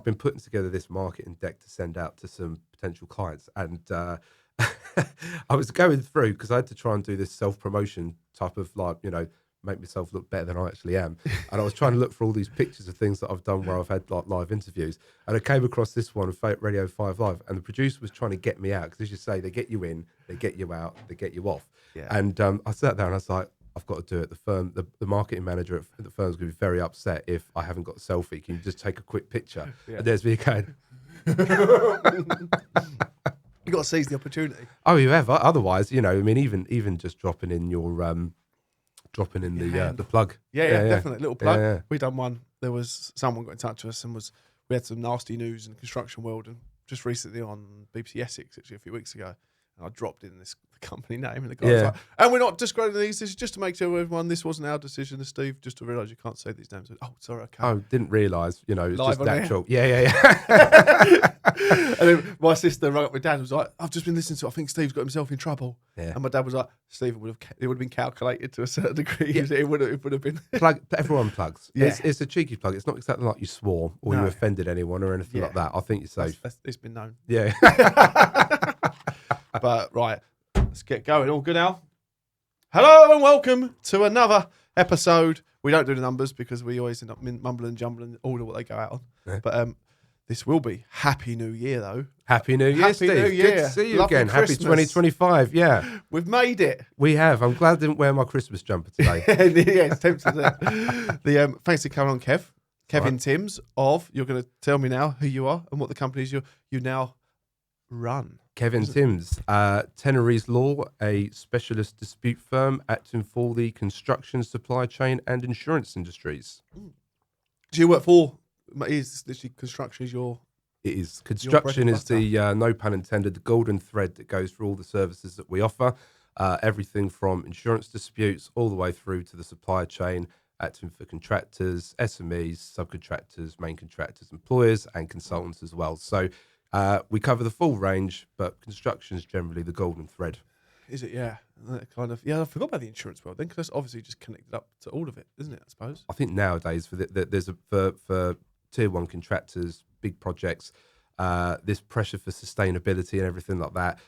I've been putting together this marketing deck to send out to some potential clients, and I was going through because I had to try and do this self-promotion type of make myself look better than I actually am. And I was trying to look for all these pictures of things that I've done where I've had like live interviews. And I came across this one of Radio 5 Live, and the producer was trying to get me out because, as you say, they get you in, they get you out, they get you off. Yeah. And I sat there and I was like, I've got to do it. The firm, the marketing manager at the firm's going to be very upset if I haven't got a selfie. Can you just take a quick picture? Yeah. And there's me going. You got to seize the opportunity. Oh, you have. Otherwise, even just dropping in your the plug. Yeah, definitely. Little plug. Yeah. We done one. There was someone got in touch with us and we had some nasty news in the construction world, and just recently on BBC Essex, actually a few weeks ago, and I dropped in the company name, and the guy was like, and we're not discrediting these, this is just to make sure everyone, this wasn't our decision, Steve, just to realise you can't say these names. Oh, sorry, okay. Oh, didn't realise, it's Live just on natural. air. Yeah. And then my sister rang up my dad and was like, I've just been listening to it, I think Steve's got himself in trouble. Yeah. And my dad was like, Steve, it would have been calculated to a certain degree. Yeah. It would have been. Everyone plugs. Yeah. It's a cheeky plug. It's not exactly like you swore or you offended anyone or anything like that. I think you're safe. It's been known. Yeah. But right, let's get going. All good, Al? Hello and welcome to another episode. We don't do the numbers because we always end up mumbling and jumbling all of what they go out on. Yeah. But this will be Happy New Year, though. Happy New Year, Steve. New Year. Good to see you Lovely again. Christmas. Happy 2025. Yeah. We've made it. We have. I'm glad I didn't wear my Christmas jumper today. Yeah, it's tempting. Thanks for coming on, Kev. Kevin Timms you're going to tell me now who you are and what the companies you now run. Kevin Timms, Tenarys Law, a specialist dispute firm acting for the construction, supply chain and insurance industries. Do you work for, is literally construction is your... It is. Construction is the, no pun intended, the golden thread that goes through all the services that we offer. Everything from insurance disputes all the way through to the supply chain, acting for contractors, SMEs, subcontractors, main contractors, employers and consultants as well. So we cover the full range, but construction is generally the golden thread. Is it? Yeah. Kind of. Yeah, I forgot about the insurance world then, because that's obviously just connected up to all of it, isn't it, I suppose? I think nowadays for tier one contractors, big projects, this pressure for sustainability and everything like that,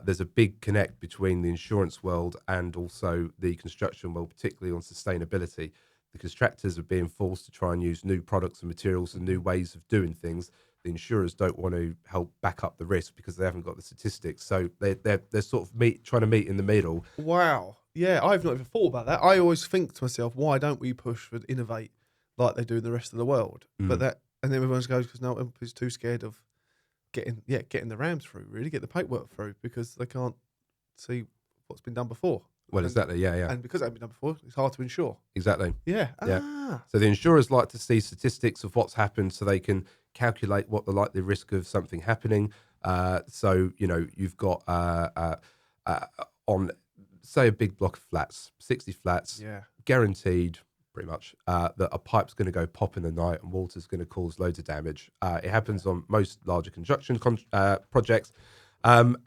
there's a big connect between the insurance world and also the construction world, particularly on sustainability. The contractors are being forced to try and use new products and materials and new ways of doing things. The insurers don't want to help back up the risk because they haven't got the statistics. So they're sort of trying to meet in the middle. Wow. Yeah, I've not even thought about that. I always think to myself, why don't we push for innovate like they do in the rest of the world? But and then everyone goes, because no one is too scared of getting the rams through, really, get the paperwork through, because they can't see what's been done before. Well, exactly, yeah. And because it hasn't been done before, it's hard to insure. Exactly. Yeah. Yeah. So the insurers like to see statistics of what's happened so they can calculate what the likely risk of something happening. So, you've got on, say, a big block of flats, 60 flats, guaranteed pretty much that a pipe's going to go pop in the night and water's going to cause loads of damage. It happens on most larger construction projects. And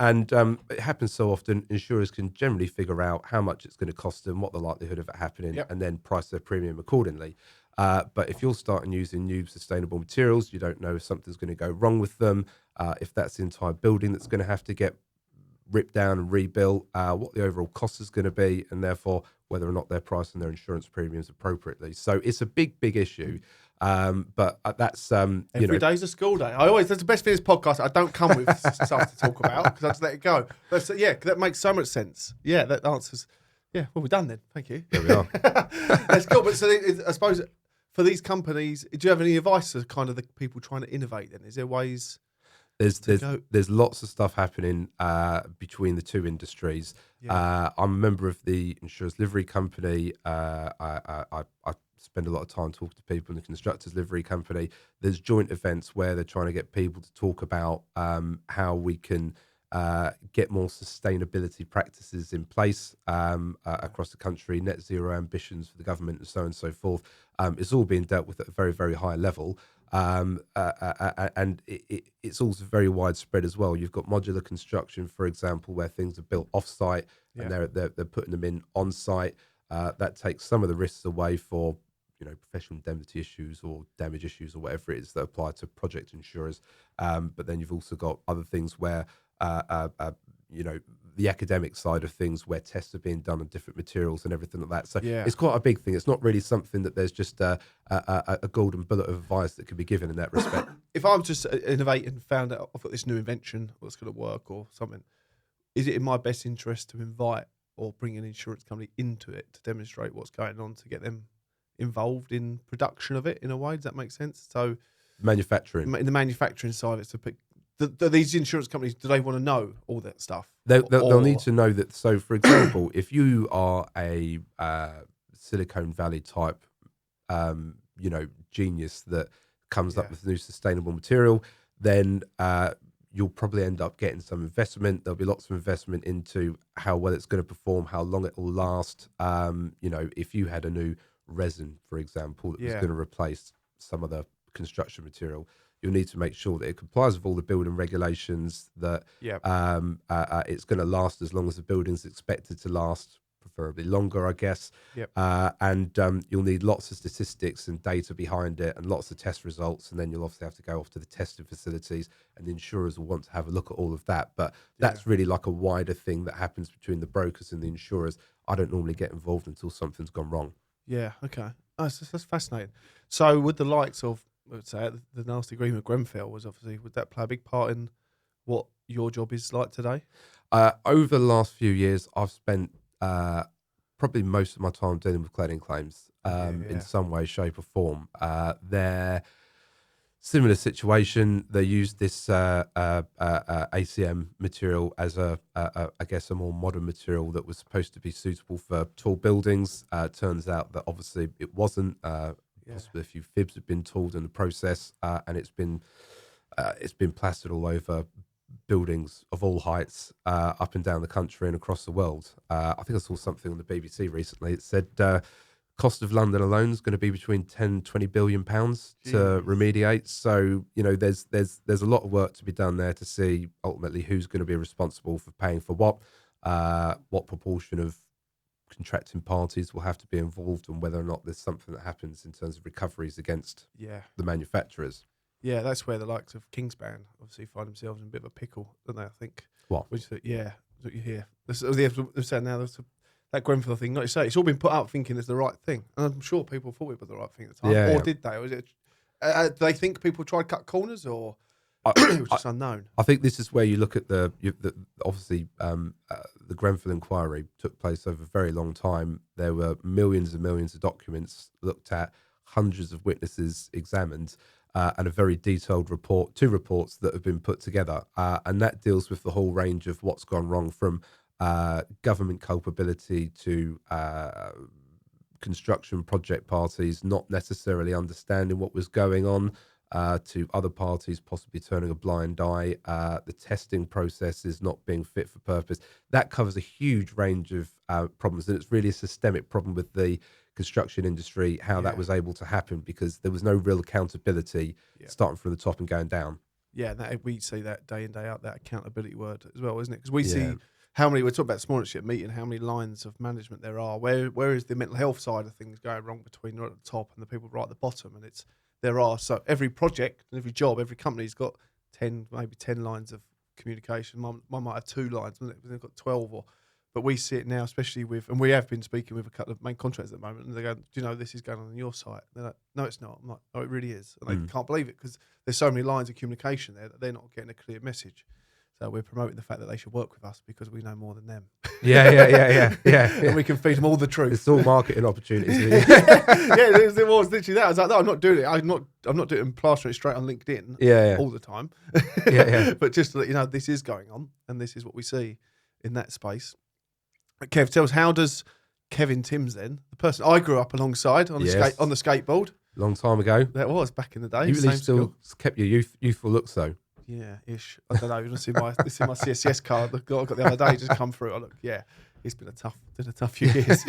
it happens so often, insurers can generally figure out how much it's going to cost them, what the likelihood of it happening, and then price their premium accordingly. But if you're starting using new sustainable materials, you don't know if something's going to go wrong with them, if that's the entire building that's going to have to get ripped down and rebuilt, what the overall cost is going to be, and therefore whether or not they're pricing their insurance premiums appropriately. So it's a big, big issue. But that's every day's a school day. That's the best thing in this podcast. I don't come with stuff to talk about because I just let it go. But that makes so much sense. Yeah, that answers. Yeah, well, we're done then. Thank you. There we are. That's cool. But so I suppose for these companies, do you have any advice to kind of the people trying to innovate? Then is there ways? There's lots of stuff happening between the two industries. I'm a member of the insurance livery company. I spend a lot of time talking to people in the constructors livery company. There's joint events where they're trying to get people to talk about how we can get more sustainability practices in place across the country, net zero ambitions for the government and so on and so forth. It's all being dealt with at a very, very high level. And it's also very widespread as well. You've got modular construction, for example, where things are built off-site and they're putting them in on-site. That takes some of the risks away for professional indemnity issues or damage issues or whatever it is that apply to project insurers. But then you've also got other things where, the academic side of things where tests are being done on different materials and everything like that. So Yeah. it's quite a big thing. It's not really something that there's just a golden bullet of advice that can be given in that respect. If I'm just innovating and found out I've got this new invention that's going to work or something, is it in my best interest to invite or bring an insurance company into it to demonstrate what's going on, to get them involved in production of it in a way? Does that make sense? So Manufacturing. in the manufacturing side, it's to pick. These insurance companies, do they want to know all that stuff? They'll need to know that. So, for example, if you are a Silicon Valley type, genius that comes up with new sustainable material, then you'll probably end up getting some investment. There'll be lots of investment into how well it's going to perform, how long it will last. If you had a new resin, for example, that was going to replace some of the construction material, you'll need to make sure that it complies with all the building regulations, that it's going to last as long as the building's expected to last, preferably longer, I guess. And you'll need lots of statistics and data behind it and lots of test results. And then you'll obviously have to go off to the testing facilities, and the insurers will want to have a look at all of that. But that's really like a wider thing that happens between the brokers and the insurers. I don't normally get involved until something's gone wrong. Yeah, okay. Oh, that's fascinating. So with the likes of, let's say, the nasty agreement with Grenfell, would that play a big part in what your job is like today? Over the last few years, I've spent probably most of my time dealing with cladding claims in some way, shape or form. They're similar situation. They used this ACM material as I guess a more modern material that was supposed to be suitable for tall buildings. Turns out that obviously it wasn't. Possibly a few fibs have been tooled in the process, and it's been plastered all over buildings of all heights up and down the country and across the world. I think I saw something on the BBC recently. It said cost of London alone is going to be between 10 20 billion pounds to remediate. So there's a lot of work to be done there to see ultimately who's going to be responsible for paying for what proportion of contracting parties will have to be involved, and whether or not there's something that happens in terms of recoveries against the manufacturers. Yeah, that's where the likes of Kingspan obviously find themselves in a bit of a pickle, don't they? I think. What? Which, that's what you hear. They're saying now that Grenfell thing, like you say, it's all been put out thinking it's the right thing, and I'm sure people thought it was the right thing at the time. Or did they? Or was it? Do they think people tried to cut corners, or it was just unknown? I think this is where you look at obviously the Grenfell inquiry took place over a very long time. There were millions and millions of documents looked at, hundreds of witnesses examined, and a very detailed two reports that have been put together. And that deals with the whole range of what's gone wrong, from government culpability to construction project parties not necessarily understanding what was going on, to other parties possibly turning a blind eye, the testing process is not being fit for purpose. That covers a huge range of problems, and it's really a systemic problem with the construction industry, how that was able to happen, because there was no real accountability starting from the top and going down. Yeah, we see that day in, day out, that accountability word as well, isn't it? Because we see how many, we're talking about this morning at meeting, how many lines of management there are. Where is the mental health side of things going wrong between right at the top and the people right at the bottom? And there are, so every project and every job, every company's got 10 lines of communication. One might have 2 lines, they've got 12 but we see it now, especially with, and we have been speaking with a couple of main contractors at the moment, and they go, do you know this is going on your site? They're like, no, it's not. I'm like, oh, it really is. And they can't believe it, because there's so many lines of communication there that they're not getting a clear message. So we're promoting the fact that they should work with us because we know more than them. Yeah. And we can feed them all the truth. It's all marketing opportunities. It was literally that. I was like, no, I'm not doing it. I'm not doing it and plastering it straight on LinkedIn all the time. But just to let you know, this is going on, and this is what we see in that space. Kev, tell us, how does Kevin Timms, then, the person I grew up alongside on the skateboard, long time ago, that was back in the day. You really still kept your youthful looks, though. Yeah, ish. I don't know. You want to see my CSCS card I got the other day just come through. I look, it's been a tough few years.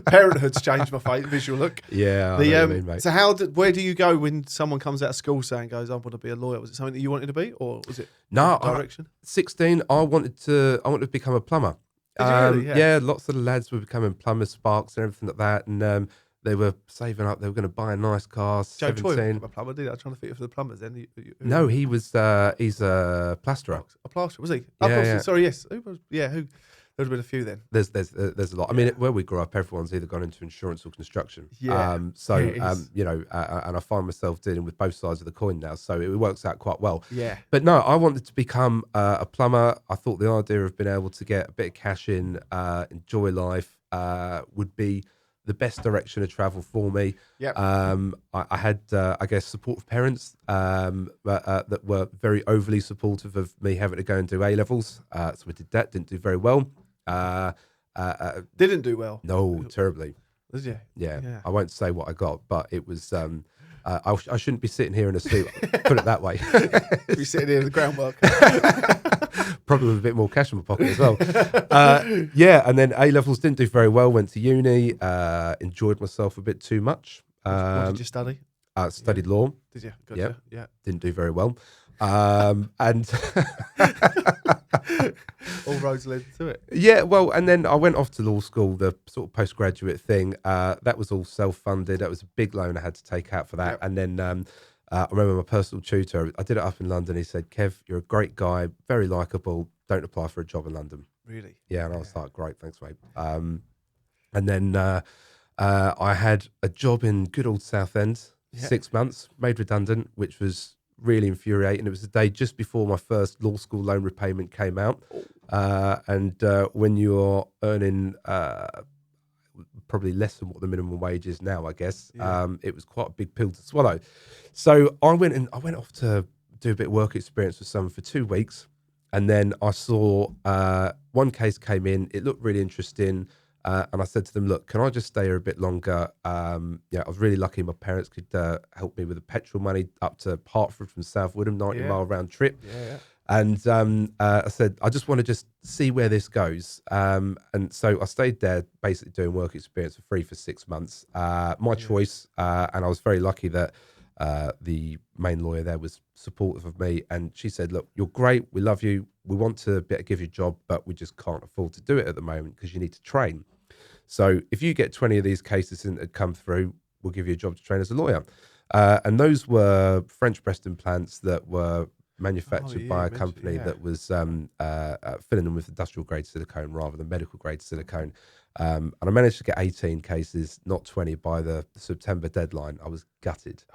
Parenthood's changed my visual look. Yeah, I know what you mean, mate. So where do you go when someone comes out of school saying, I want to be a lawyer? Was it something that you wanted to be, or was it direction? 16, I wanted to become a plumber. Did you really? Yeah, lots of the lads were becoming plumbers, sparks, and everything like that. And They were saving up. They were going to buy a nice car. Joe Troy, 17. a plumber, did I trying to fit it for the plumbers? Then No, he's a plasterer. a plasterer, was he? Yeah, yeah. Sorry, yes. Who was? Yeah, who? There'd have been a few then. There's a lot. I mean, where we grew up, everyone's either gone into insurance or construction. Yeah. You know, and I find myself dealing with both sides of the coin now, so it works out quite well. Yeah. But no, I wanted to become a plumber. I thought the idea of being able to get a bit of cash in, enjoy life, would be the best direction of travel for me. Yep. I had, I guess, supportive parents that were very overly supportive of me having to go and do A levels. So we did that. Didn't do very well. Didn't do well. No, terribly. Did you? Yeah. I won't say what I got, but it was. I shouldn't be sitting here in a suit. Put it that way. Be sitting here in the groundwork. Probably with a bit more cash in my pocket as well. And then A levels didn't do very well. Went to uni. Enjoyed myself a bit too much. What did you study? Studied law. Did you? Gotcha. Yeah. Didn't do very well. And all roads led to it. Yeah, well, and then I went off to law school, the sort of postgraduate thing. That was all self-funded. That was a big loan I had to take out for that. Yep. And then I remember my personal tutor, I did it up in London. He said, Kev, you're a great guy, very likable. Don't apply for a job in London. Really? Yeah, and I was like, great, thanks, mate. And then I had a job in good old Southend, 6 months, made redundant, which was really infuriating. It was the day just before my first law school loan repayment came out. And when you're earning probably less than what the minimum wage is now, I guess, it was quite a big pill to swallow. So I went off to do a bit of work experience with someone for 2 weeks. And then I saw one case came in. It looked really interesting. And I said to them, look, can I just stay here a bit longer? I was really lucky my parents could help me with the petrol money up to Hertford from South Woodham, 90-mile round trip. Yeah. And I said, I just want to just see where this goes. And so I stayed there basically doing work experience for free for 6 months. My choice. And I was very lucky that the main lawyer there was supportive of me. And she said, look, you're great. We love you. We want to give you a job, but we just can't afford to do it at the moment because you need to train. So if you get 20 of these cases that come through, we'll give you a job to train as a lawyer. And those were French breast implants that were manufactured by a company that was filling them with industrial grade silicone rather than medical grade silicone. And I managed to get 18 cases, not 20, by the September deadline. I was gutted.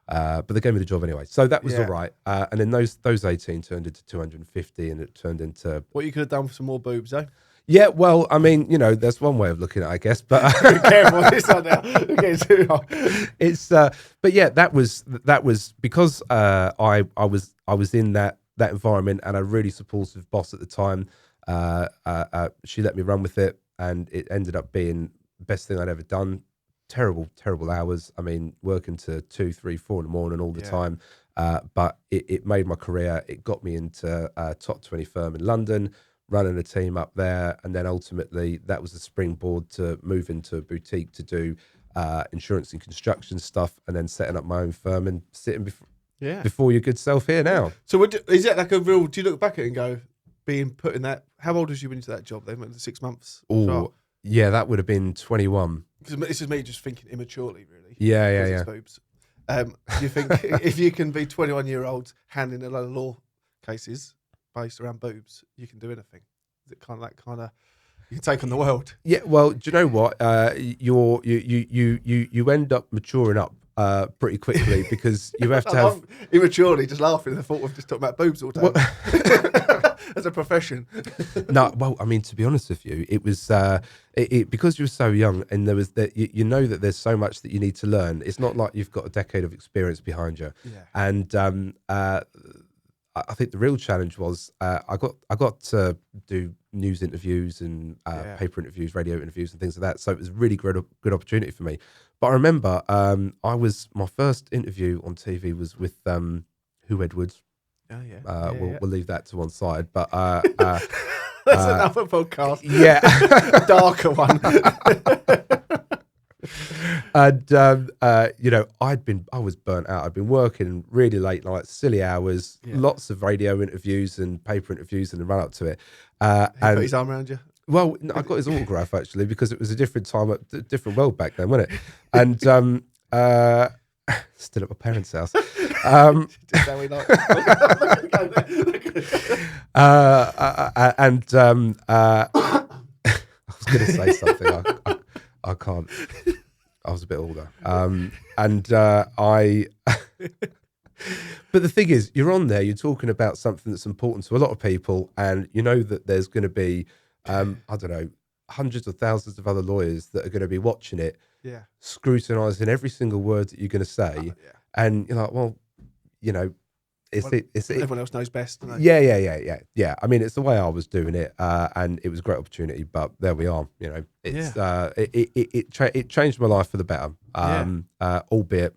But they gave me the job anyway. So that was all right. And then those 18 turned into 250, and it turned into... What you could have done for some more boobs, eh? Yeah, well, I mean, there's one way of looking at it, I guess, but be careful with this one now. Okay, too hot. It's but yeah, that was because I was in that environment, and a really supportive boss at the time. She let me run with it, and it ended up being the best thing I'd ever done. Terrible hours. I mean, working to 2, 3, 4 in the morning all the time. But it made my career. It got me into a top 20 firm in London, running a team up there, and then ultimately that was a springboard to move into a boutique to do insurance and construction stuff, and then setting up my own firm and sitting before your good self here now. So is that like a real, do you look back at it and go, being put in that, how old was you into that job then? 6 months? Oh, yeah, that would have been 21. Because this is me just thinking immaturely, really. Yeah. Boobs. You think if you can be 21-year-olds handling a lot of law cases based around boobs, you can do anything? Is it kind of you can take on the world? Yeah. Well, do you know what? You end up maturing up pretty quickly because you have to have immaturely just laughing at the thought of just talking about boobs all the time. As a profession. No, well, I mean, to be honest with you, it was because you were so young, and there was that that there's so much that you need to learn. It's not like you've got a decade of experience behind you. Yeah. And I think the real challenge was I got to do news interviews and paper interviews, radio interviews, and things like that. So it was a really good opportunity for me. But I remember my first interview on TV was with Who Edwards. Oh yeah. We'll leave that to one side, but that's another podcast. Yeah, a darker one. And I was burnt out. I'd been working really late nights, silly hours, lots of radio interviews and paper interviews, and the run up to it. And put his arm around you. Well, no, I got his autograph actually because it was a different time, a different world back then, wasn't it? And still at my parents' house. Just how we like. I was going to say something. I can't. I was a bit older. But the thing is, you're on there, you're talking about something that's important to a lot of people, and you know that there's going to be, I don't know, hundreds of thousands of other lawyers that are going to be watching it, Yeah. scrutinising every single word that you're going to say, Yeah. and you're like, well, you know, Everyone else knows best, don't they? Yeah. I mean, it's the way I was doing it, and it was a great opportunity. But there we are. You know, it's it changed my life for the better. Albeit,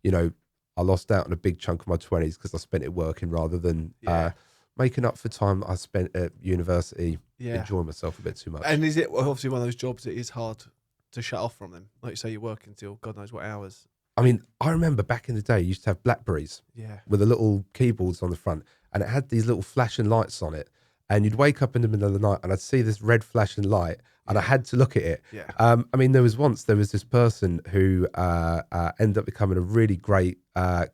you know, I lost out on a big chunk of my 20s because I spent it working rather than making up for time I spent at university enjoying myself a bit too much. And is it obviously one of those jobs that is hard to shut off from them? Like you say, you're working till God knows what hours. I mean, I remember back in the day, you used to have Blackberries with the little keyboards on the front, and it had these little flashing lights on it. And you'd wake up in the middle of the night, and I'd see this red flashing light, and I had to look at it. Yeah. I mean, there was this person who ended up becoming a really great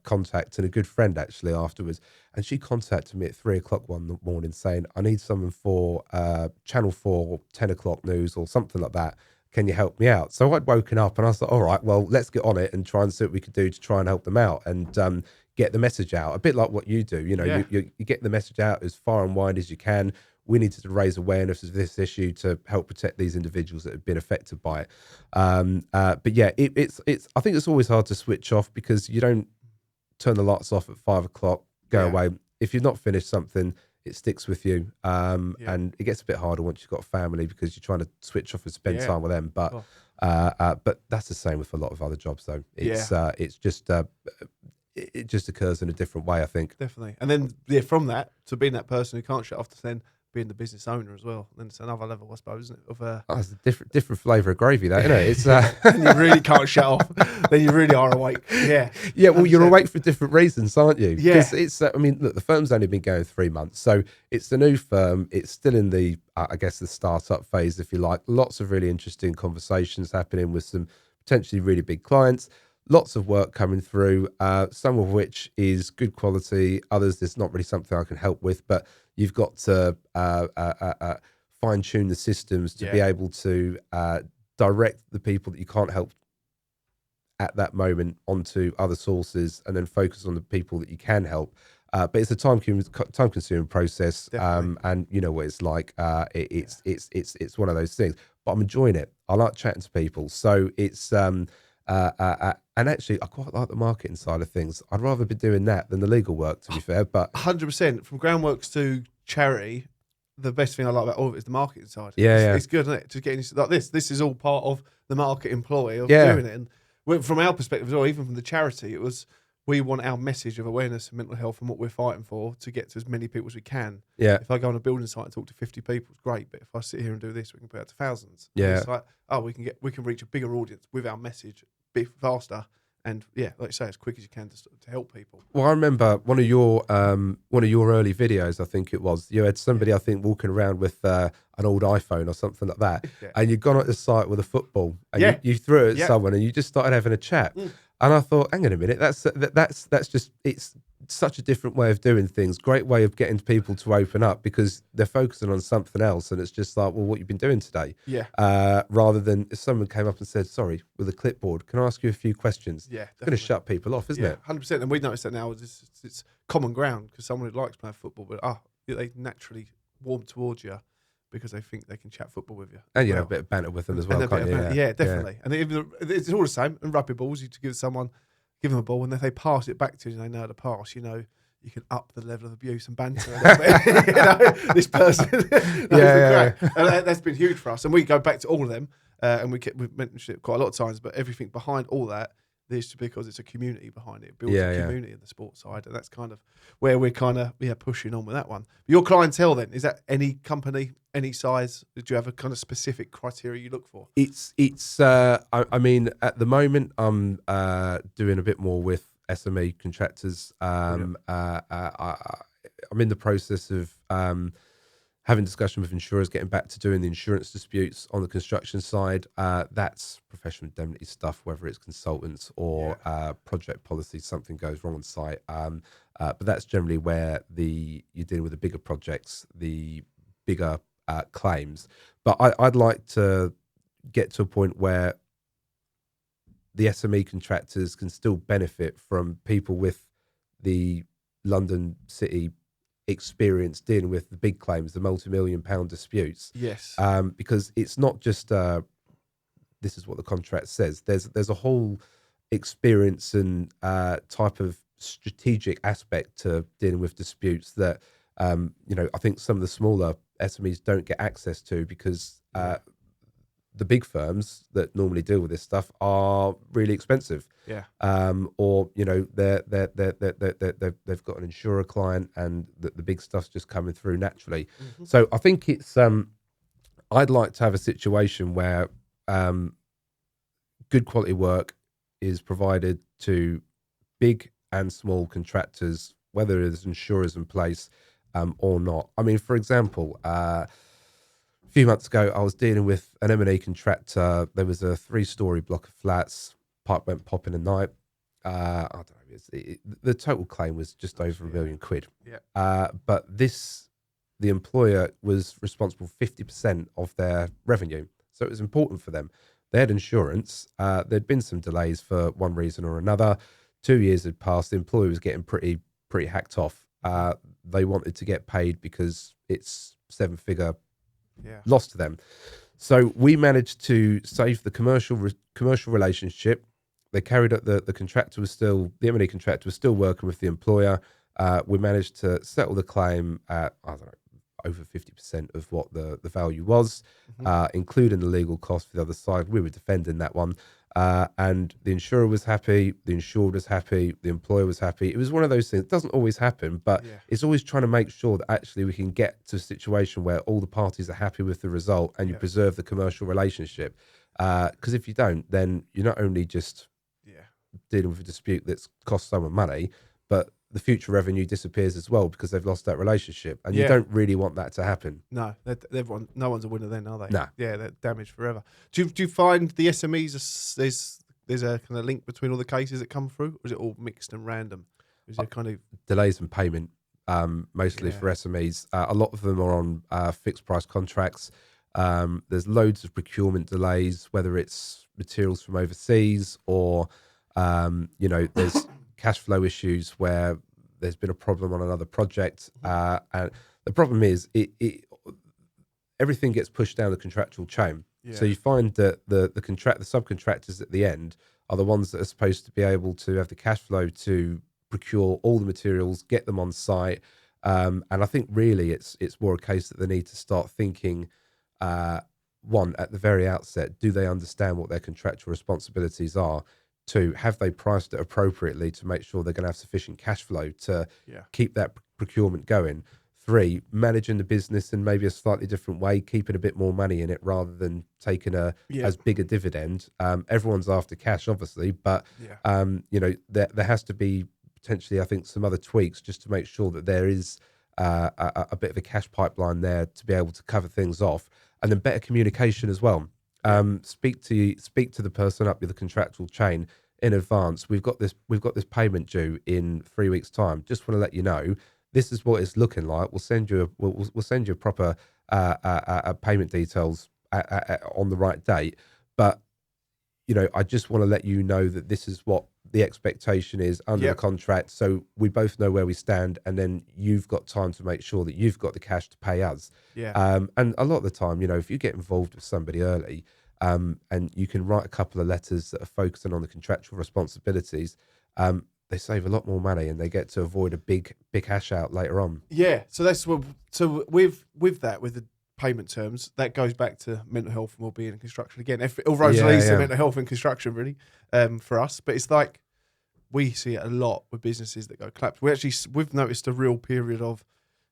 contact and a good friend actually afterwards. And she contacted me at 3:00 one morning saying, "I need someone for Channel 4, 10 o'clock news or something like that. Can you help me out?" So I'd woken up and I was like, all right, well, let's get on it and try and see what we could do to try and help them out and get the message out. A bit like what you do, you know, you get the message out as far and wide as you can. We needed to raise awareness of this issue to help protect these individuals that have been affected by it. But yeah, it's I think it's always hard to switch off because you don't turn the lights off at 5:00, go away. If you've not finished something, it sticks with you, and it gets a bit harder once you've got a family because you're trying to switch off and spend time with them. But that's the same with a lot of other jobs, though. It's just it just occurs in a different way, I think. Definitely. And then from that to being that person who can't shut off to then being the business owner as well. Then it's another level, I suppose, isn't it? Of it's a different flavour of gravy, that, isn't it? It's and you really can't shut off. Then you really are awake. Yeah. Yeah. Well, you're awake for different reasons, aren't you? Yeah. It's. I mean, look, the firm's only been going 3 months, so it's a new firm. It's still in the, I guess, the startup phase, if you like. Lots of really interesting conversations happening with some potentially really big clients. Lots of work coming through, some of which is good quality. Others, there's not really something I can help with, but you've got to fine tune the systems to be able to direct the people that you can't help at that moment onto other sources, and then focus on the people that you can help. But it's a time-consuming process, and you know what it's like. It's one of those things. But I'm enjoying it. I like chatting to people, so it's. And actually, I quite like the marketing side of things. I'd rather be doing that than the legal work, to be fair. But 100% from groundworks to charity, the best thing I like about all of it is the marketing side. It's good, isn't it? Just getting like this. This is all part of the market employee of doing it. And from our perspective as well, even from the charity, it was we want our message of awareness of mental health and what we're fighting for to get to as many people as we can. Yeah. If I go on a building site and talk to 50 people, it's great. But if I sit here and do this, we can put it out to thousands. Yeah. It's like, we can reach a bigger audience with our message a bit faster. And like you say, as quick as you can to help people. Well, I remember one of your early videos. I think it was you had somebody I think walking around with an old iPhone or something like that, and you'd gone at the site with a football, and you threw it at someone, and you just started having a chat. And I thought, hang on a minute, that's just it's such a different way of doing things. Great way of getting people to open up because they're focusing on something else, and it's just like, well, what you've been doing today, rather than if someone came up and said, sorry, with a clipboard, can I ask you a few questions? Yeah, it's going to shut people off, isn't it? 100%. And we noticed that now. It's common ground because someone who likes playing football, but they naturally warm towards you because they think they can chat football with you. And you have a bit of banter with them as well, can't you? Yeah, definitely. And it's all the same. And rugby balls, you to give them a ball, and if they pass it back to you and they know how to pass, you know, you can up the level of abuse and banter a little bit. You know, this person. And that's been huge for us. And we go back to all of them, and we've mentioned it quite a lot of times, but everything behind all that, is because it's a community behind it. It builds a community in the sports side, and that's kind of where we're kind of pushing on with that one. But your clientele then, is that any company, any size? Do you have a kind of specific criteria you look for? I mean, at the moment, I'm doing a bit more with SME contractors. I'm in the process of having discussion with insurers, getting back to doing the insurance disputes on the construction side. That's professional indemnity stuff, whether it's consultants or project policies, something goes wrong on site. But that's generally where you're dealing with the bigger projects, the bigger claims. But I'd like to get to a point where the SME contractors can still benefit from people with the London City experience dealing with the big claims, the multi-million-pound disputes. Yes. Because it's not just this is what the contract says. There's a whole experience and type of strategic aspect to dealing with disputes that I think some of the smaller SMEs don't get access to because the big firms that normally deal with this stuff are really expensive. Yeah. Or they've got an insurer client, and the big stuff's just coming through naturally. Mm-hmm. So I think it's I'd like to have a situation where good quality work is provided to big and small contractors, whether there's insurers in place or not. I mean, for example, a few months ago, I was dealing with an M&E contractor. There was a 3-story block of flats. Pipe went pop in a night. I don't know. The total claim was just over £1 million. Yeah. But the employer was responsible for 50% of their revenue. So it was important for them. They had insurance. There'd been some delays for one reason or another. 2 years had passed. The employer was getting pretty hacked off. They wanted to get paid because it's 7-figure loss to them. So we managed to save the commercial relationship. They carried up the M&E contractor was still working with the employer. We managed to settle the claim at, I don't know, over 50% of what the value was, including the legal cost for the other side. We were defending that one. And the insurer was happy, the insured was happy, the employer was happy. It was one of those things. It doesn't always happen, but it's always trying to make sure that actually we can get to a situation where all the parties are happy with the result and you preserve the commercial relationship. Because if you don't, then you're not only just dealing with a dispute that's cost someone money, but the future revenue disappears as well because they've lost that relationship, and you don't really want that to happen. No, no one's a winner then, are they? No. Yeah, they're damaged forever. Do you find the SMEs there's a kind of link between all the cases that come through, or is it all mixed and random? Is there kind of delays in payment, mostly for SMEs? A lot of them are on fixed price contracts. There's loads of procurement delays, whether it's materials from overseas or there's cash flow issues where there's been a problem on another project, and the problem is everything gets pushed down the contractual chain. So you find that the subcontractors at the end are the ones that are supposed to be able to have the cash flow to procure all the materials, get them on site, and I think really it's more a case that they need to start thinking, one, at the very outset, do they understand what their contractual responsibilities are? 2, have they priced it appropriately to make sure they're going to have sufficient cash flow to keep that procurement going? 3, managing the business in maybe a slightly different way, keeping a bit more money in it rather than taking as big a dividend. Everyone's after cash, obviously, but there has to be potentially, I think, some other tweaks just to make sure that there is a bit of a cash pipeline there to be able to cover things off, and then better communication as well. Speak to the person up with the contractual chain in advance. We've got this payment due in 3 weeks' time. Just want to let you know this is what it's looking like. We'll send you a proper payment details on the right date. But I just want to let you know that this is what the expectation is under the contract, so we both know where we stand, and then you've got time to make sure that you've got the cash to pay us. And a lot of the time, if you get involved with somebody early, and you can write a couple of letters that are focusing on the contractual responsibilities, they save a lot more money and they get to avoid a big cash out later on. So that's what. So with the payment terms, that goes back to mental health and well-being in construction again. All roads lead to mental health in construction, really, for us. But it's like we see it a lot with businesses that go collapse. We've noticed a real period of,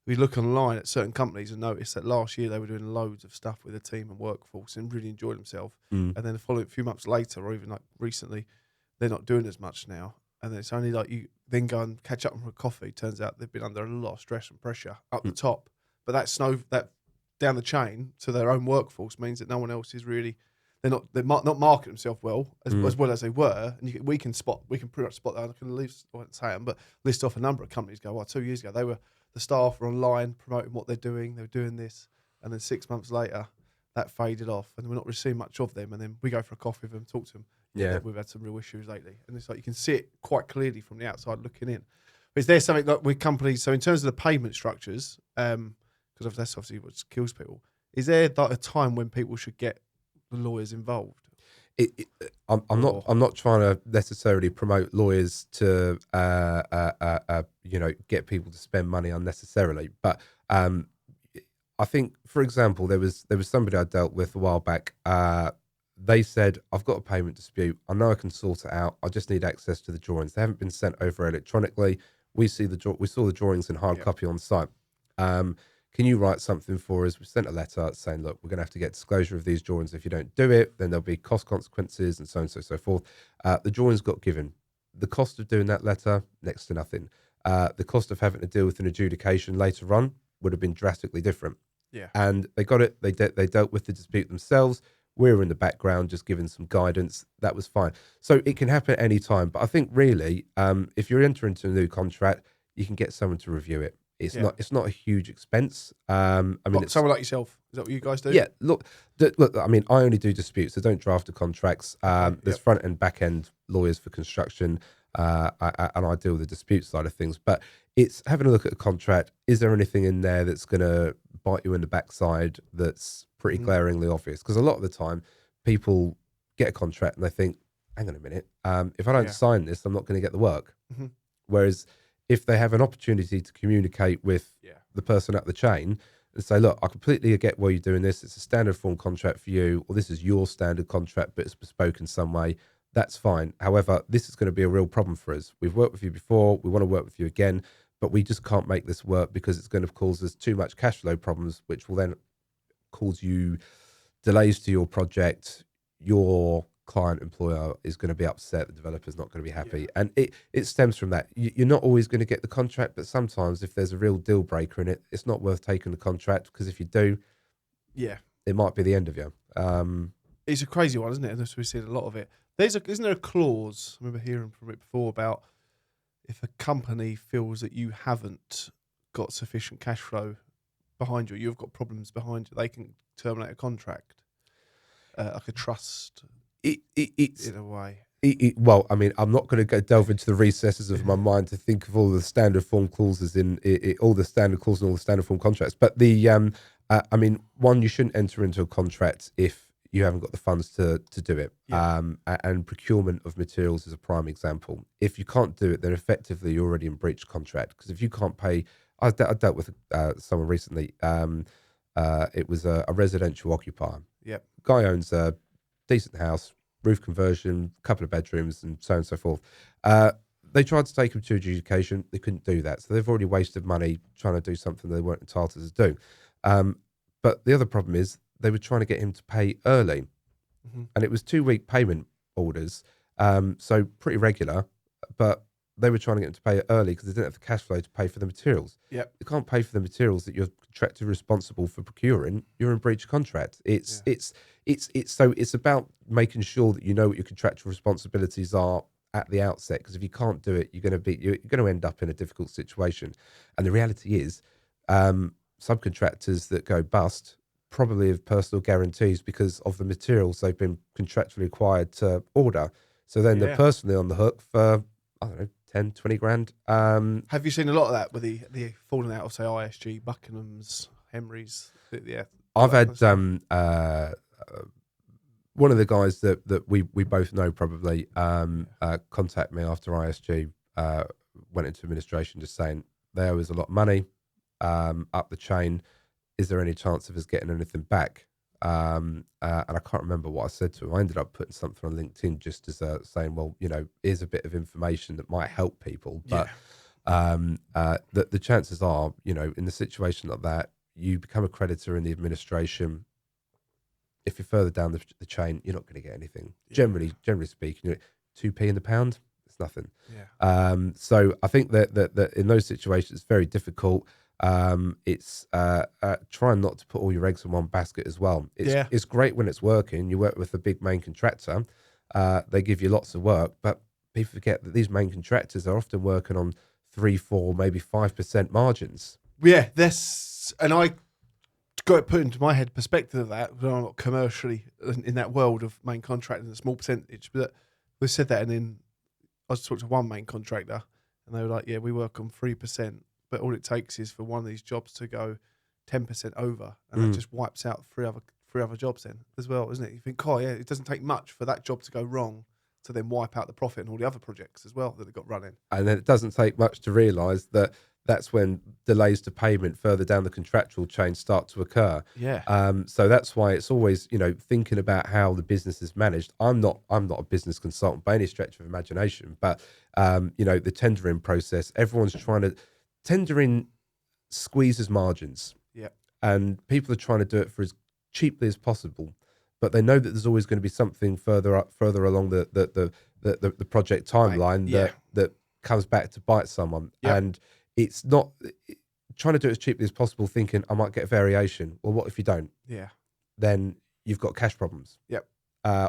we look online at certain companies and notice that last year they were doing loads of stuff with the team and workforce and really enjoyed themselves. And then the following few months later, or even like recently, they're not doing as much now. And then it's only like you then go and catch up for a coffee. Turns out they've been under a lot of stress and pressure up the top. But that down the chain to their own workforce means that no one else is really. They're not marketing themselves well as well as they were, and we can pretty much spot that. I can list, I won't say them, but list off a number of companies. Go, well, 2 years ago the staff were online promoting what they're doing. They were doing this, and then 6 months later that faded off, and we're not really seeing much of them. And then we go for a coffee with them, talk to them. Yeah, We've had some real issues lately, and it's like you can see it quite clearly from the outside looking in. But is there something like with companies? So in terms of the payment structures, because that's obviously what kills people. Is there like a time when people should get the lawyers involved? I'm not trying to necessarily promote lawyers to get people to spend money unnecessarily, but I think, for example, there was somebody I dealt with a while back. They said, I've got a payment dispute. I know I can sort it out. I just need access to the drawings. They haven't been sent over electronically. We saw the drawings in hard copy on site. Can you write something for us? We sent a letter saying, look, we're going to have to get disclosure of these drawings. If you don't do it, then there'll be cost consequences and so on and so forth. The drawings got given. The cost of doing that letter, next to nothing. The cost of having to deal with an adjudication later on would have been drastically different. Yeah. And they got it. They dealt with the dispute themselves. We were in the background just giving some guidance. That was fine. So it can happen at any time. But I think really, if you're entering into a new contract, you can get someone to review it. It's not a huge expense. I mean, it's someone like yourself. Is that what you guys do? Yeah. Look. I mean, I only do disputes. I don't draft the contracts. There's front and back end lawyers for construction, and I deal with the dispute side of things. But it's having a look at a contract. Is there anything in there that's going to bite you in the backside that's pretty glaringly obvious? Because a lot of the time, people get a contract and they think, "Hang on a minute. If I don't sign this, I'm not going to get the work." Mm-hmm. Whereas if they have an opportunity to communicate with the person up the chain and say, look, I completely get why you're doing this. It's a standard form contract for you, or this is your standard contract, but it's bespoke in some way. That's fine. However, this is going to be a real problem for us. We've worked with you before. We want to work with you again, but we just can't make this work because it's going to cause us too much cash flow problems, which will then cause you delays to your project. Your client employer is going to be upset. The developer's not going to be happy. And it stems from that. You're not always going to get the contract, but sometimes if there's a real deal breaker in it, it's not worth taking the contract, because if you do, it might be the end of you. It's a crazy one, isn't it? And we've seen a lot of it. Isn't there a clause, I remember hearing from it before, about if a company feels that you haven't got sufficient cash flow behind you, you've got problems behind you, they can terminate a contract, like a trust. It's in a way. Well, I mean, I'm not going to delve into the recesses of my mind to think of all the standard form clauses in all the standard clauses and all the standard form contracts. But I mean, one, you shouldn't enter into a contract if you haven't got the funds to do it. And procurement of materials is a prime example. If you can't do it, then effectively you're already in breach contract. Because if you can't pay, I dealt with someone recently. It was a residential occupier. Yep. Guy owns a decent house, roof conversion, a couple of bedrooms, and so on and so forth. They tried to take him to adjudication. They couldn't do that. So they've already wasted money trying to do something they weren't entitled to do. But the other problem is they were trying to get him to pay early. Mm-hmm. And it was 2-week payment orders. So pretty regular, but they were trying to get him to pay it early because they didn't have the cash flow to pay for the materials. Yep. You can't pay for the materials that you're contractually responsible for procuring. You're in breach of contract. It's about making sure that you know what your contractual responsibilities are at the outset. Because if you can't do it, you're going to end up in a difficult situation. And the reality is, subcontractors that go bust probably have personal guarantees because of the materials they've been contractually required to order. So then they're personally on the hook for, I don't know, 10, 20 grand. Have you seen a lot of that with the falling out of, say, ISG, Buckingham's, Henry's? I've had one of the guys that we both know probably contact me after ISG went into administration, just saying they owe us a lot of money up the chain. Is there any chance of us getting anything back? And I can't remember what I said to him. I ended up putting something on LinkedIn just as saying, well, here's a bit of information that might help people. But the chances are, in the situation like that, you become a creditor in the administration. If you're further down the chain, you're not going to get anything. Generally speaking, 2p in the pound, it's nothing. So I think that in those situations, it's very difficult. It's trying not to put all your eggs in one basket as well. Yeah. It's great when it's working. You work with a big main contractor, they give you lots of work, but people forget that these main contractors are often working on 3, 4, maybe 5% margins. Yeah, and I got it put into my head perspective of that when I'm not commercially in that world of main contract and a small percentage. But we said that, and then I was talking to one main contractor, and they were like, "Yeah, we work on 3%, but all it takes is for one of these jobs to go 10% over, and that just wipes out three other jobs then as well, isn't it?" You think, "Oh yeah, it doesn't take much for that job to go wrong to then wipe out the profit and all the other projects as well that they've got running." And then it doesn't take much to realise that that's when delays to payment further down the contractual chain start to occur. Yeah. So that's why it's always, thinking about how the business is managed. I'm not a business consultant by any stretch of imagination, but the tendering process, everyone's trying to tendering squeezes margins. Yeah. And people are trying to do it for as cheaply as possible, but they know that there's always going to be something further along the project timeline that comes back to bite someone. Yep. And it's not trying to do it as cheaply as possible, thinking I might get a variation. Well, what if you don't? Yeah. Then you've got cash problems. Yep.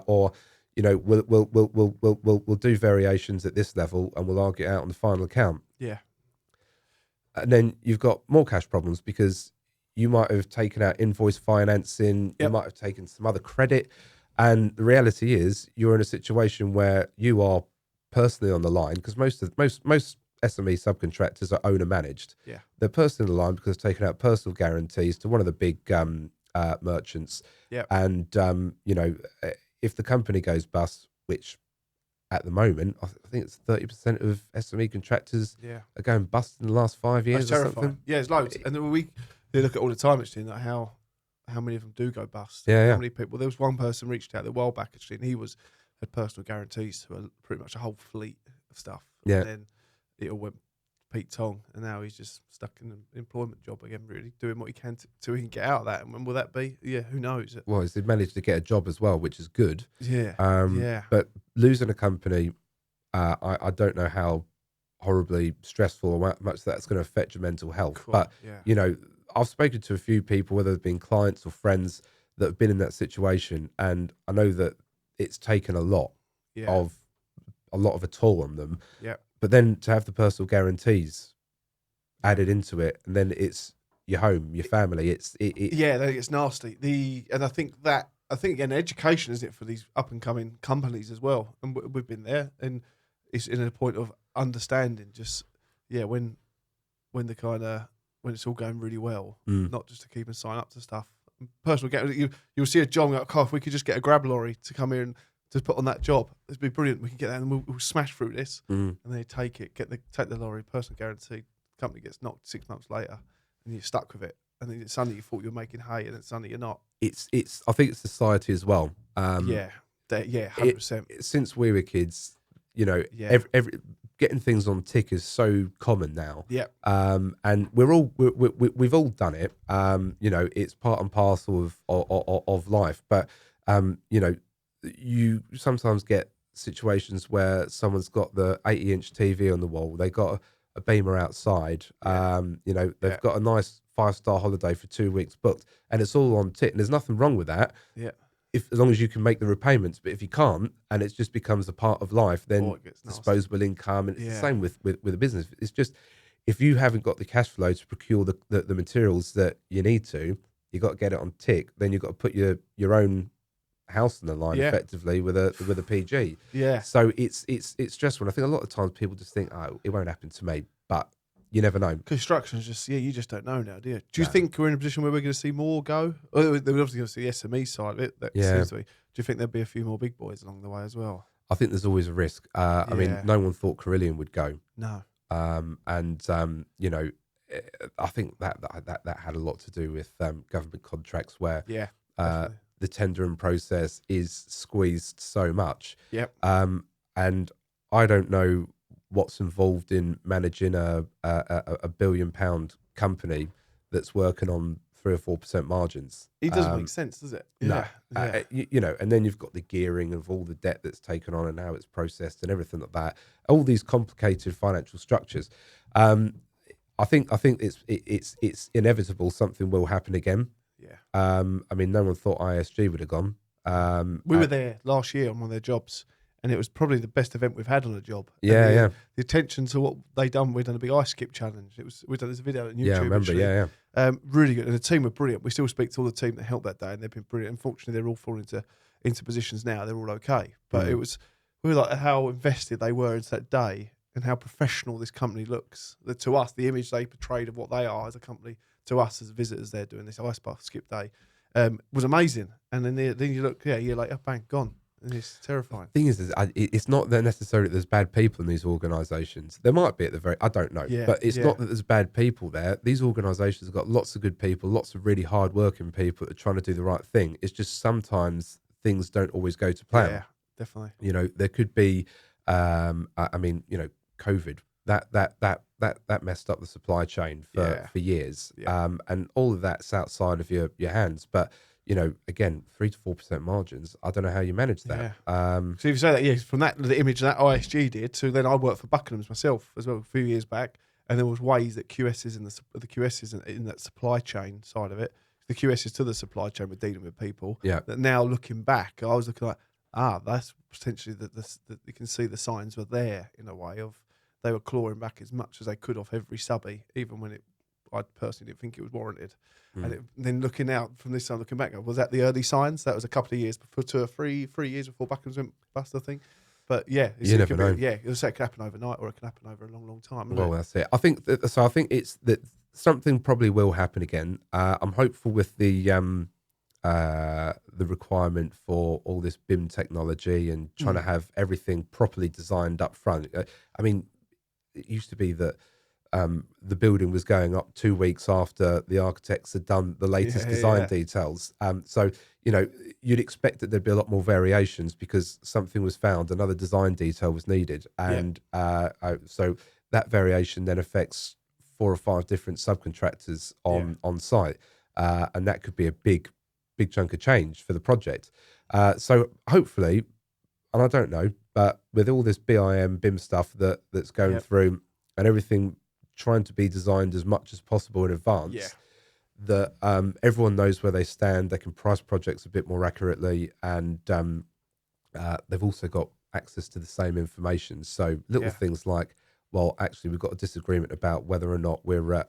Or we'll do variations at this level and we'll argue it out on the final account. Yeah. And then you've got more cash problems because you might have taken out invoice financing, you might have taken some other credit, and the reality is you're in a situation where you are personally on the line, because most SME subcontractors are owner managed. Yeah. They're personally on the line because they've taken out personal guarantees to one of the big merchants. Yeah. And if the company goes bust, which at the moment, I think it's 30% of SME contractors are going bust in the last 5 years. That's or terrifying. something. Yeah, it's loads. And then they look at all the time actually, like how many of them do go bust. Yeah, How many people? There was one person reached out a while back actually, and he had personal guarantees to pretty much a whole fleet of stuff. Yeah. And then it all went Pete Tong, and now he's just stuck in an employment job again, really doing what he can to he can get out of that. And when will that be? Yeah, who knows? Well, he's managed to get a job as well, which is good. Yeah. But losing a company, I don't know how horribly stressful or much that's going to affect your mental health. Cool. But, Yeah. I've spoken to a few people, whether they've been clients or friends, that have been in that situation. And I know that it's taken a lot of a toll on them. Yeah. But then to have the personal guarantees added into it, and then it's your home, your family. It's nasty. And I think again, education is it for these up and coming companies as well. And we've been there, and it's in a point of understanding. Just when it's all going really well, not just to keep and sign up to stuff. Personal guarantee. You'll see a job like, if we could just get a grab lorry to come here and to put on that job, it'd be brilliant. We can get that and we'll smash through this. And then you take the lorry, personal guarantee, company gets knocked 6 months later and you're stuck with it. And then suddenly you thought you were making hay and then suddenly you're not. It's I think it's society as well. 100%. Since we were kids, every getting things on tick is so common now. Yeah. And we've all done it. It's part and parcel of life. But you sometimes get situations where someone's got the 80-inch TV on the wall. They got a beamer outside. They've got a nice 5-star holiday for 2 weeks booked, and it's all on tick. And there's nothing wrong with that. Yeah. As long as you can make the repayments. But if you can't, and it just becomes a part of life, then it gets nasty. disposable income, and it's the same with a business. It's just, if you haven't got the cash flow to procure the materials that you need to, you got to get it on tick. Then you've got to put your own house on the line effectively with a PG. Yeah. So it's stressful. And I think a lot of times people just think, it won't happen to me, but you never know. Construction is just, you just don't know now, do you? Do you think we're in a position where we're going to see more go? We're obviously going to see the SME side of it. That seems to be. Do you think there'll be a few more big boys along the way as well? I think there's always a risk. I mean, no one thought Carillion would go. No. I think that had a lot to do with government contracts where the tendering process is squeezed so much. Yep. And I don't know what's involved in managing a £1 billion company that's working on 3 or 4% margins. It doesn't make sense, does it? No. And then you've got the gearing of all the debt that's taken on and how it's processed and everything like that. All these complicated financial structures. I think it's inevitable. Something will happen again. Yeah. I mean, no one thought ISG would have gone. We were there last year on one of their jobs, and it was probably the best event we've had on a job. Yeah, and yeah. The attention to what we'd done a big ice skip challenge. We'd done this video on YouTube. Yeah, I remember. Actually. Yeah. Really good, and the team were brilliant. We still speak to all the team that helped that day, and they've been brilliant. Unfortunately, they're all falling into positions now. They're all okay, but we were like how invested they were into that day, and how professional this company looks. To us, the image they portrayed of what they are as a company, to us as visitors, they're doing this ice bath skip day. Was amazing, and then you look, a year later, bang, gone, and it's terrifying. The thing is it's not that necessarily that there's bad people in these organisations. There might be at the very, I don't know, but it's not that there's bad people there. These organisations have got lots of good people, lots of really hard-working people that are trying to do the right thing. It's just sometimes things don't always go to plan. Yeah, definitely. You know, there could be, I mean, you know, COVID. That messed up the supply chain for years, and all of that's outside of your hands. But you know, again, 3 to 4% margins. I don't know how you manage that. So if you say that, from the image that ISG did, so then I worked for Buckingham's myself as well a few years back, and there was ways that QSs in that supply chain side of it, the QSs to the supply chain were dealing with people. Yeah. That now looking back, I was looking like, that's potentially that you can see the signs were there in a way of. They were clawing back as much as they could off every subby, even when I personally didn't think it was warranted. And then looking out from this side, looking back, was that the early signs? That was a couple of years before, 2 or 3 years before Buckham's went bust, I think. But yeah, you never know. It could happen overnight, or it can happen over a long, long time. Well, that's it. I think I think it's that something probably will happen again. I'm hopeful with the requirement for all this BIM technology and trying to have everything properly designed up front. I mean, it used to be that the building was going up 2 weeks after the architects had done the latest design details. So, you know, you'd expect that there'd be a lot more variations because something was found, another design detail was needed. And so that variation then affects 4 or 5 different subcontractors on site. And that could be a big chunk of change for the project. So hopefully, and I don't know, but with all this BIM stuff that's going through and everything trying to be designed as much as possible in advance, that everyone knows where they stand, they can price projects a bit more accurately, and they've also got access to the same information. So little things like, well, actually, we've got a disagreement about whether or not we're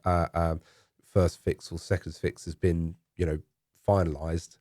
first fix or second fix has been, you know, finalised.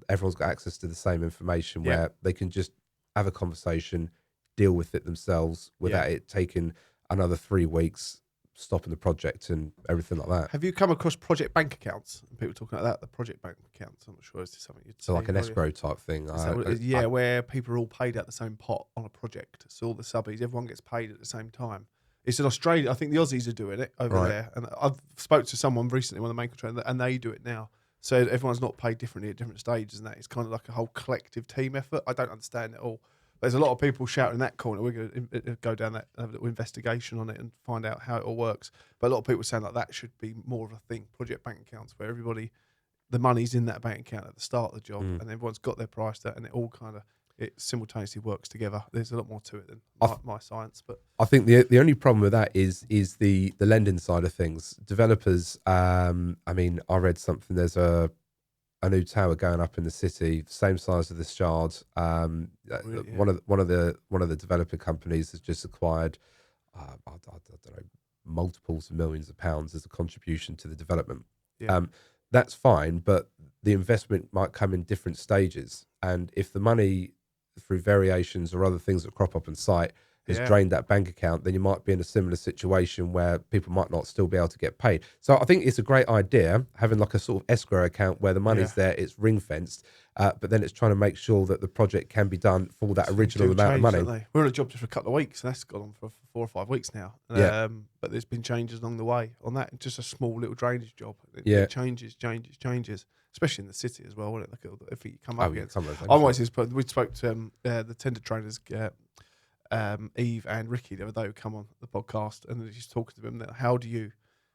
Everyone's got access to the same information where they can just have a conversation, deal with it themselves without it taking another 3 weeks, stopping the project and everything like that. Have you come across project bank accounts? People talking about that, the project bank accounts. I'm not sure is this something you'd So like an escrow type thing. Where people are all paid out the same pot on a project. So all the subbies, everyone gets paid at the same time. It's in Australia. I think the Aussies are doing it over there. And I've spoke to someone recently, one of the main contractors, and they do it now. So everyone's not paid differently at different stages, and that it's kind of like a whole collective team effort. I don't understand it all. There's a lot of people shouting in that corner. We're going to go down that, have a little investigation on it and find out how it all works. But a lot of people are saying like that should be more of a thing, project bank accounts, where everybody, the money's in that bank account at the start of the job, and everyone's got their price there, and it all kind of it simultaneously works together. There's a lot more to it than my science. But I think the only problem with that is the lending side of things. Developers, I mean, I read something. There's a new tower going up in the city, same size as this Shard. Really, one of the developer companies has just acquired, I don't know, multiples of millions of pounds as a contribution to the development. That's fine, but the investment might come in different stages, and if the money through variations or other things that crop up on site has drained that bank account, then you might be in a similar situation where people might not still be able to get paid. So I think it's a great idea having like a sort of escrow account where the money's there, it's ring fenced, but then it's trying to make sure that the project can be done for that original amount of money. We're on a job just for a couple of weeks, and that's gone on for 4 or 5 weeks now. But there's been changes along the way on that. Just a small little drainage job. It changes, especially in the city as well. Won't it? Look at if you come up against. We spoke to the tender trainers. Eve and Ricky the other day who come on the podcast, and they're just talking to them that how do you,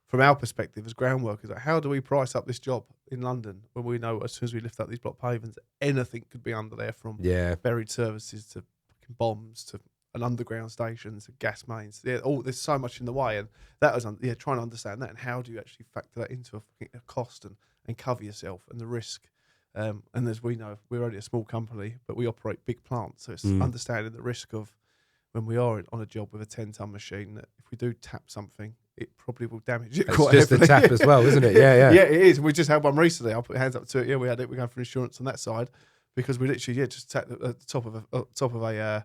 from our perspective as ground workers, like how do we price up this job in London when we know as soon as we lift up these block pavements, anything could be under there, from buried services to bombs to and underground stations, and gas mains. Yeah, there's so much in the way, and that was trying to understand that and how do you actually factor that into a cost and cover yourself and the risk. And as we know, we're only a small company, but we operate big plants, so it's understanding the risk of when we are on a job with a 10-ton machine, that if we do tap something, it probably will damage it quite just heavily. a tap as well, isn't it? Yeah. Yeah, it is. We just had one recently. I'll put hands up to it. Yeah, we had it. We're going for insurance on that side because we literally just tapped at the top of a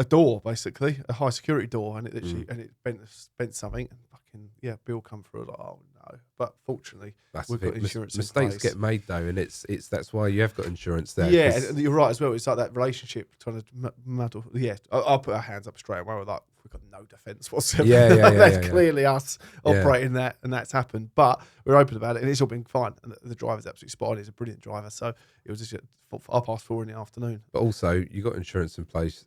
door, basically a high security door, and it literally and it bent something, and fucking bill come through. Like, oh no! But fortunately, we've got insurance. Mistakes in place. get made though, and it's that's why you have got insurance there. Yeah, and you're right as well. It's like that relationship trying to muddle. Yeah, I'll put our hands up straight away. We're like, we've got no defence whatsoever. That's clearly us operating that, and that's happened. But we're open about it, and it's all been fine. And the driver's absolutely spot on. He's a brilliant driver. So it was just 4:30 in the afternoon. But also, you got insurance in place.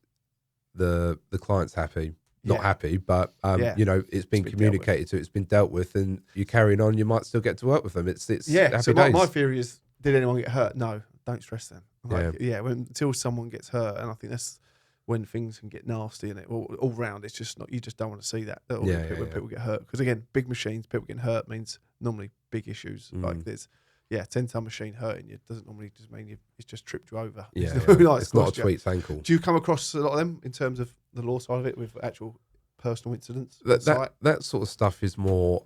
The client's happy. Not happy, but it's been communicated to, it's been dealt with, and you're carrying on. You might still get to work with them. It's happy So days. my theory is, did anyone get hurt? No, don't stress them. Until someone gets hurt, and I think that's when things can get nasty, and it all round. It's just not. You just don't want to see that. When people get hurt, because again, big machines, people getting hurt means normally big issues. Like there's 10-ton machine hurting you doesn't normally just mean it's just tripped you over. It's not a tweaked ankle. Do you come across a lot of them in terms of the law side of it with actual personal incidents? That sort of stuff is more,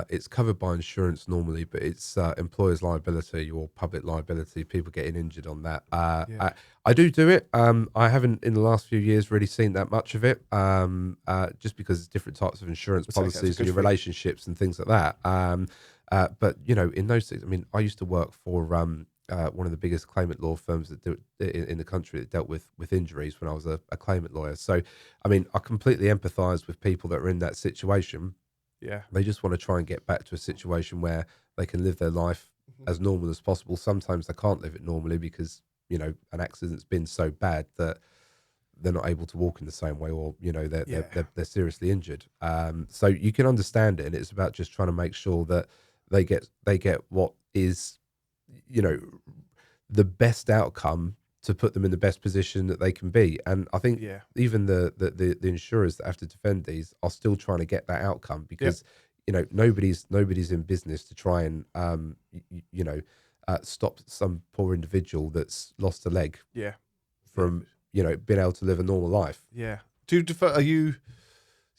it's covered by insurance normally, but it's employer's liability or public liability, people getting injured on that. I do it. I haven't in the last few years really seen that much of it, just because it's different types of insurance policies and your relationships and things like that. But in those things, I mean, I used to work for one of the biggest claimant law firms that do in the country that dealt with injuries when I was a claimant lawyer. So, I mean, I completely empathise with people that are in that situation. Yeah, they just want to try and get back to a situation where they can live their life as normal as possible. Sometimes they can't live it normally because an accident's been so bad that they're not able to walk in the same way, or they're seriously injured. So you can understand it, and it's about just trying to make sure that they get what is the best outcome to put them in the best position that they can be. And I think even the insurers that have to defend these are still trying to get that outcome, because nobody's in business to try and stop some poor individual that's lost a leg from being able to live a normal life. Do you defer? Are you?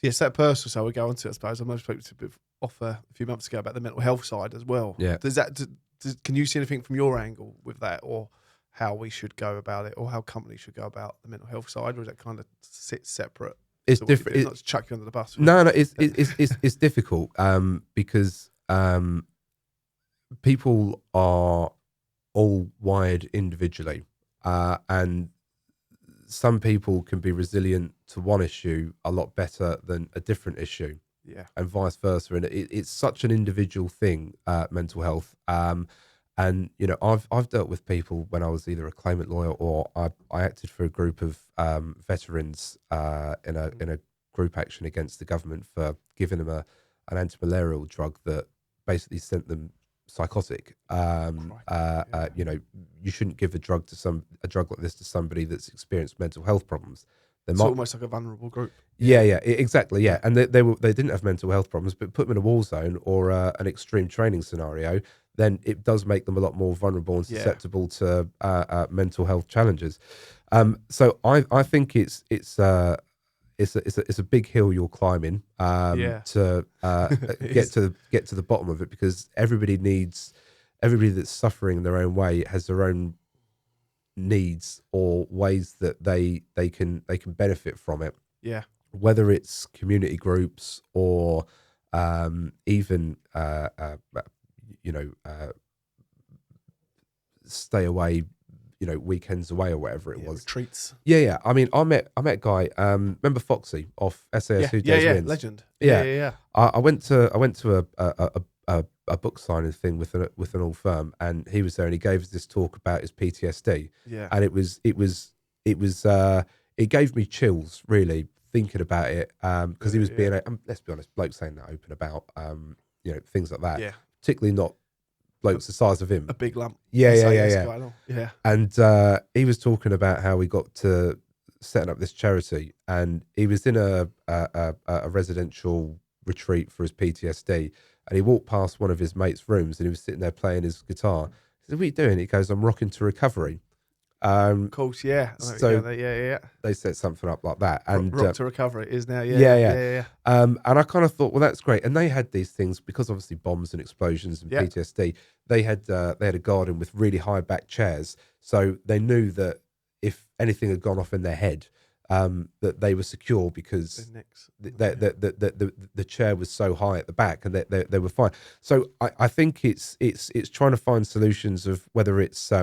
Yes, that personal side we go on to, I suppose. I most spoke to offer a few months ago about the mental health side as well. Does that? Can you see anything from your angle with that, or how we should go about it, or how companies should go about the mental health side, or does that kind of sit separate? It's different. It's not to chuck you under the bus. No, it's difficult because people are all wired individually, and some people can be resilient to one issue a lot better than a different issue. And vice versa, and it's such an individual thing, mental health. And I've dealt with people when I was either a claimant lawyer or I acted for a group of veterans in a group action against the government for giving them an anti-malarial drug that basically sent them psychotic. You shouldn't give a drug like this to somebody that's experienced mental health problems. It's almost like a vulnerable group. Exactly. Yeah, and they didn't have mental health problems, but put them in a war zone or an extreme training scenario, then it does make them a lot more vulnerable and susceptible to mental health challenges. So I think it's a big hill you're climbing to get to the bottom of it, because everybody that's suffering in their own way has their own needs or ways that they can benefit from it. Whether it's community groups or even stay away, weekends away or whatever it was. Retreats. I mean, I met a guy. Remember Foxy off SAS? Who Days Wins? Legend. I went to a book signing thing with an old firm, and he was there, and he gave us this talk about his PTSD. And it gave me chills really thinking about it, because he was being let's be honest, bloke saying that open about things like that, particularly not blokes the size of him, a big lump. Yeah. And he was talking about how he got to setting up this charity, and he was in a residential retreat for his PTSD, and he walked past one of his mates' rooms, and he was sitting there playing his guitar. He said, "What are you doing?" He goes, "I'm rocking to recovery." Of course, yeah. So Yeah. they set something up like that, and Rock to Recovery is now, yeah. And I kind of thought, well, that's great. And they had these things because obviously bombs and explosions and PTSD. They had a garden with really high back chairs, so they knew that if anything had gone off in their head, that they were secure because the chair was so high at the back, and they were fine. So I think it's trying to find solutions of whether it's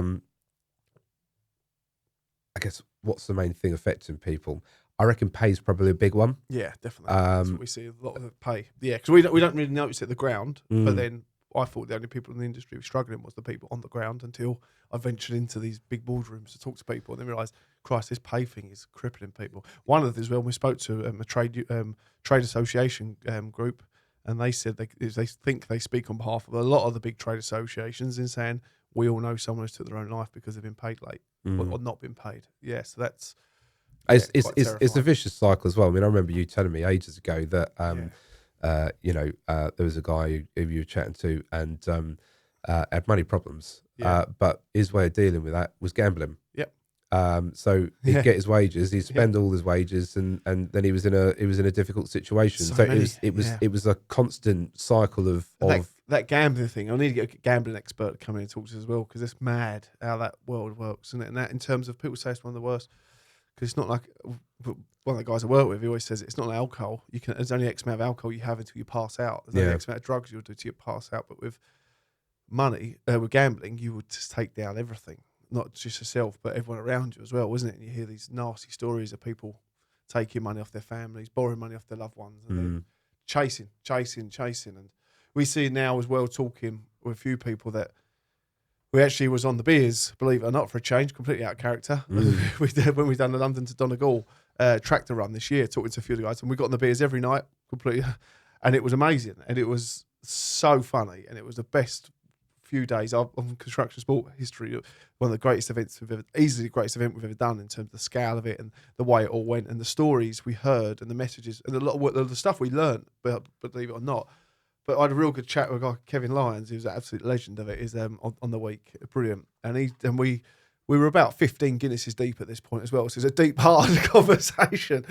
I guess what's the main thing affecting people. I reckon pay is probably a big one. Yeah, definitely. That's what we see a lot of it pay. Yeah, because we don't really notice it at the ground. But then I thought the only people in the industry who were struggling was the people on the ground until I ventured into these big boardrooms to talk to people and then realised, Christ, this pay thing is crippling people. One of them as well, we spoke to a trade association group, and they said they think they speak on behalf of a lot of the big trade associations in saying we all know someone who's took their own life because they've been paid late or not been paid. Yeah, so that's it's a vicious cycle as well. I mean, I remember you telling me ages ago that there was a guy who you were chatting to and had money problems, but his way of dealing with that was gambling. Yep. So he'd get his wages, he'd spend all his wages, and then he was in a difficult situation. So it was a constant cycle of that gambling thing. I need to get a gambling expert to come in and talk to us as well, because it's mad how that world works, isn't it? And that, in terms of, people say it's one of the worst, because it's not like, one of the guys I work with, he always says it's not like alcohol. There's only X amount of alcohol you have until you pass out. There's only X amount of drugs you'll do till you pass out. But with money, with gambling, you would just take down everything, not just yourself, but everyone around you as well, isn't it? And you hear these nasty stories of people taking money off their families, borrowing money off their loved ones, and then chasing. And we see now as well, talking with a few people, that we actually was on the beers, believe it or not, for a change, completely out of character. We did when we done the London to Donegal tractor run this year, talking to a few of the guys, and we got on the beers every night, completely, and it was amazing, and it was so funny, and it was the best few days of construction sport history. One of the greatest events easily the greatest event we've ever done in terms of the scale of it and the way it all went and the stories we heard and the messages and a lot of the stuff we learned, but believe it or not. But I had a real good chat with a guy, Kevin Lyons, who's an absolute legend of it, is on the week. Brilliant. And we were about 15 Guinnesses deep at this point as well. So it's a deep, hard conversation.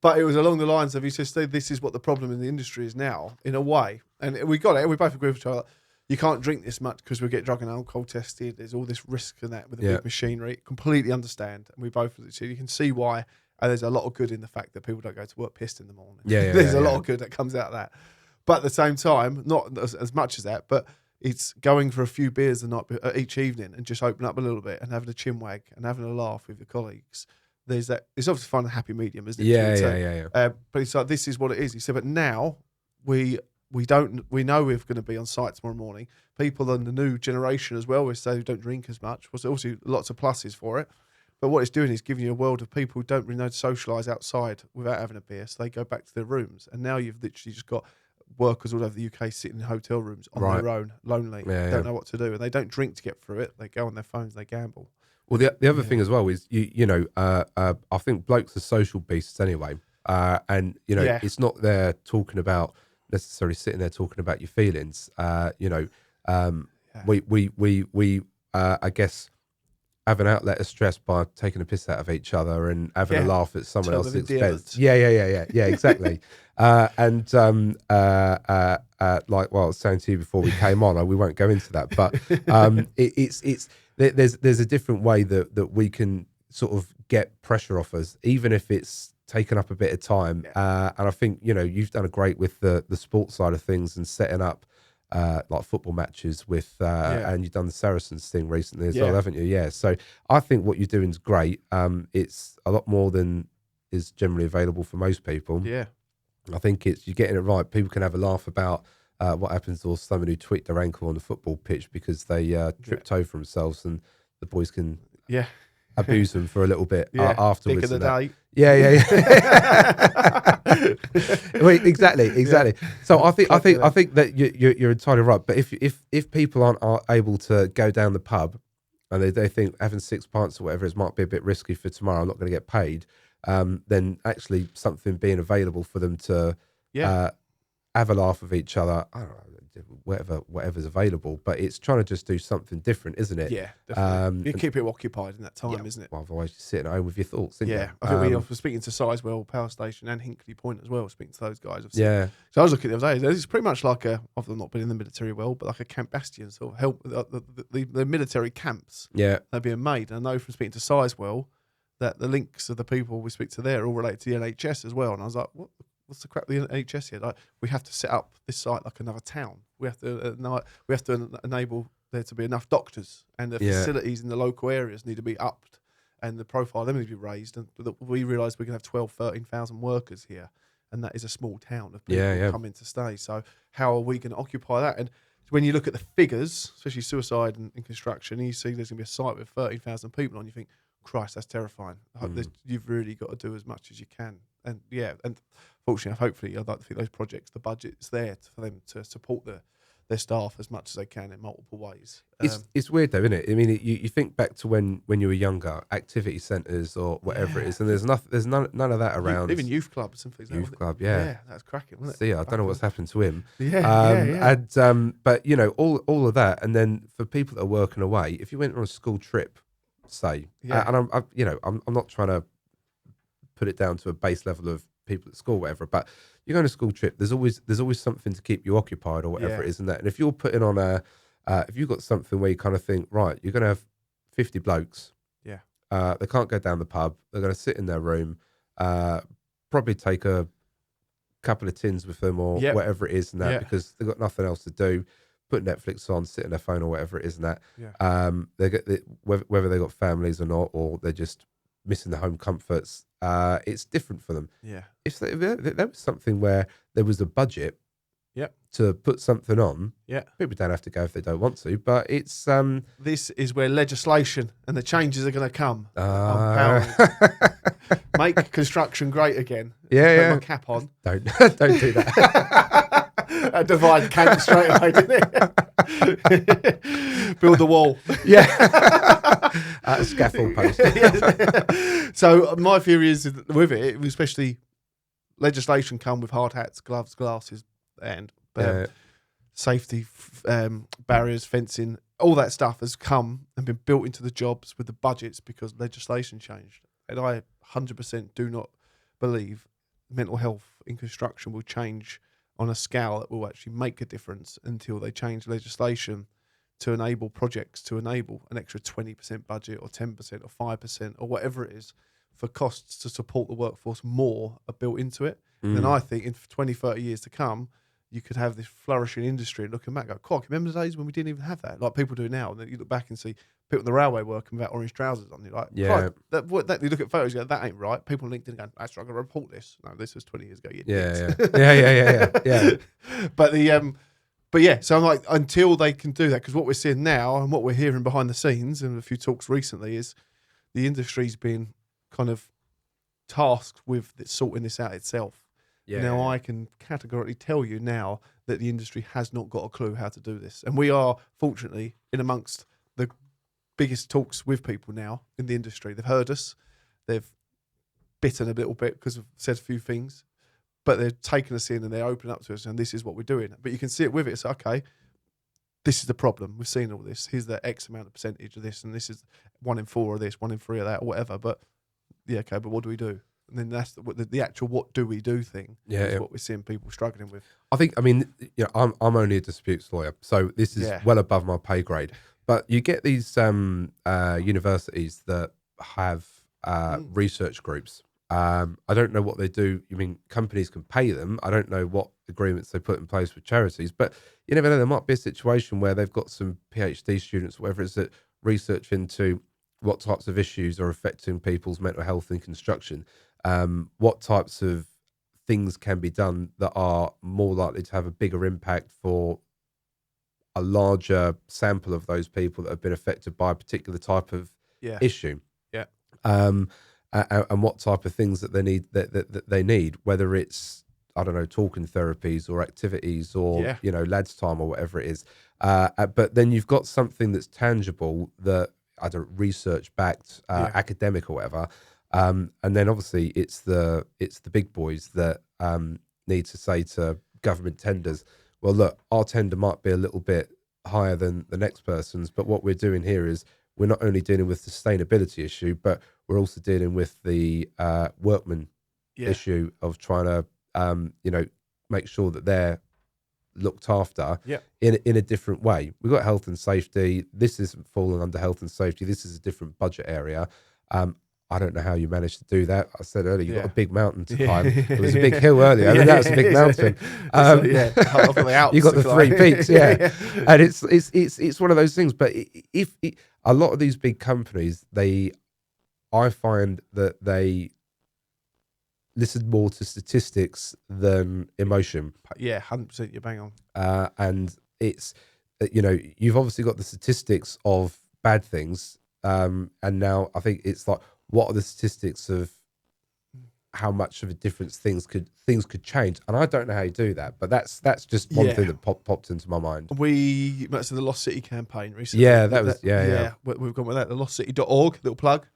But it was along the lines of, he says, Steve, this is what the problem in the industry is now, in a way. And we got it. We both agree with each other. You can't drink this much because we get drug and alcohol tested. There's all this risk and that with the big machinery. Completely understand. And we both, so you can see why. And there's a lot of good in the fact that people don't go to work pissed in the morning. There's a lot of good that comes out of that. But at the same time, not as much as that, but it's going for a few beers the night each evening and just open up a little bit and having a chin wag and having a laugh with your colleagues. There's that. It's obviously fun and happy medium, isn't it? Yeah. But it's like, this is what it is. He said, but now we know we're going to be on site tomorrow morning. People in the new generation as well, we say, who don't drink as much. Was also lots of pluses for it. But what it's doing is giving you a world of people who don't really know to socialise outside without having a beer. So they go back to their rooms. And now you've literally just got workers all over the UK sitting in hotel rooms on their own, lonely, don't know what to do, and they don't drink to get through it. They go on their phones, they gamble. Well, the other thing as well is I think blokes are social beasts anyway, and it's not there talking about necessarily sitting there talking about your feelings. We I guess have an outlet of stress by taking a piss out of each other and having a laugh at someone else's expense. Yeah, exactly. Like what I was saying to you before we came on, we won't go into that, but there's a different way that we can sort of get pressure off us, even if it's taken up a bit of time. And I think you've done a great with the sports side of things and setting up like football matches with and you've done the Saracens thing recently as well, haven't you? Yeah. So I think what you're doing is great. It's a lot more than is generally available for most people. Yeah. I think you're getting it right. People can have a laugh about what happens to someone who tweaked their ankle on the football pitch because they tripped over themselves, and the boys can abuse them for a little bit afterwards. Pick of the day. Yeah. Wait, exactly. So I think that you're entirely right. But if people aren't able to go down the pub and they think having 6 pints or whatever it is might be a bit risky for tomorrow, I'm not going to get paid, then actually something being available for them to have a laugh with each other, I don't know, whatever's available, but it's trying to just do something different, isn't it? Yeah, definitely. You keep it occupied in that time, isn't it? Well, otherwise you're sitting at home with your thoughts, isn't you? I think we were speaking to Sizewell Power Station and Hinkley Point as well, speaking to those guys. Yeah. So I was looking at the other day, it's pretty much like I've not been in the military well, but like a Camp Bastion sort of help, the military camps that are being made. And I know from speaking to Sizewell that the links of the people we speak to there are all related to the NHS as well. And I was like, what's the crap with the NHS here? Like, we have to set up this site like another town. We have to enable there to be enough doctors, and the facilities in the local areas need to be upped, and the profile of them need to be raised. And we realise we can have 13,000 workers here, and that is a small town of people coming to stay. So how are we going to occupy that? And when you look at the figures, especially suicide and construction, and you see there's going to be a site with 13,000 people on, you think, Christ, that's terrifying. You've really got to do as much as you can. And fortunately, hopefully, I'd like to think those projects, the budget's there for them to support their staff as much as they can in multiple ways. It's weird though, isn't it? I mean, you think back to when you were younger, activity centres or whatever it is, and there's none of that around. Even youth clubs and things. Youth club, that's cracking, wasn't it? See, I don't know what's happened to him. But all of that, and then for people that are working away, if you went on a school trip, say, and I'm not trying to put it down to a base level of people at school, whatever, but you go on a school trip, there's always something to keep you occupied or whatever it is, and that. And if you're putting on if you've got something where you kind of think, right, you're going to have 50 blokes, they can't go down the pub, they're going to sit in their room, probably take a couple of tins with them or whatever it is, and that because they've got nothing else to do. Put Netflix on, sit on their phone or whatever it is, and that. They get whether they got families or not, or they're just missing the home comforts. It's different for them. Yeah. If there was something where there was a budget, to put something on, people don't have to go if they don't want to. But it's this is where legislation and the changes are going to come. Make construction great again. Put my cap on. Don't do that. A divide came straight away, didn't it? Build the wall. A scaffold post. So my theory is with it, especially legislation come with hard hats, gloves, glasses, and safety barriers, fencing. All that stuff has come and been built into the jobs with the budgets because legislation changed. And I 100% do not believe mental health in construction will change on a scale that will actually make a difference until they change legislation to enable projects, to enable an extra 20% budget or 10% or 5% or whatever it is for costs to support the workforce more are built into it. Then I think in 20, 30 years to come, you could have this flourishing industry looking back, go, "Cock, remember the days when we didn't even have that?" Like people do now. And then you look back and see people on the railway working without orange trousers on. You're like, you look at photos, you go, that ain't right. People on LinkedIn go, "That's right, I'm going to report this." No, this was 20 years ago. Yeah. So I'm like, until they can do that, because what we're seeing now and what we're hearing behind the scenes and a few talks recently is the industry's been kind of tasked with sorting this out itself. Now I can categorically tell you now that the industry has not got a clue how to do this. And we are, fortunately, in amongst the biggest talks with people now in the industry. They've heard us. They've bitten a little bit because we've said a few things. But they're taking us in and they're opening up to us and this is what we're doing. But you can see it with it. It's okay, this is the problem. We've seen all this. Here's the X amount of percentage of this and this is 1 in 4 of this, 1 in 3 of that or whatever. But but what do we do? And then that's the actual what do we do thing is what we're seeing people struggling with. I'm only a disputes lawyer, so this is well above my pay grade. But you get these universities that have research groups. I don't know what they do. You mean companies can pay them? I don't know what agreements they put in place with charities, but you never know. There might be a situation where they've got some PhD students, whatever it is, that research into what types of issues are affecting people's mental health in construction. What types of things can be done that are more likely to have a bigger impact for a larger sample of those people that have been affected by a particular type of issue. And what type of things that they need, that they need, whether it's, I don't know, talking therapies or activities or, lads time or whatever it is. But then you've got something that's tangible that I don't research backed, Yeah. academic or whatever. And then obviously it's the big boys that need to say to government tenders, well, look, our tender might be a little bit higher than the next person's, but what we're doing here is we're not only dealing with the sustainability issue, but we're also dealing with the workman issue of trying to, make sure that they're looked after in a different way. We've got health and safety. This isn't falling under health and safety. This is a different budget area. I don't know how you managed to do that. I said earlier, you've got a big mountain to climb. It was a big hill earlier. I mean, that was a big mountain. You got the 3 peaks, and it's one of those things. But if a lot of these big companies, I find that they listen more to statistics than emotion. Yeah, 100%. You're bang on. And it's, you've obviously got the statistics of bad things. And now I think it's like, what are the statistics of how much of a difference things could change? And I don't know how you do that, but that's just one thing that popped into my mind. That's the Lost City campaign recently. Yeah, that was We've gone with that. The lostcity.org, little plug.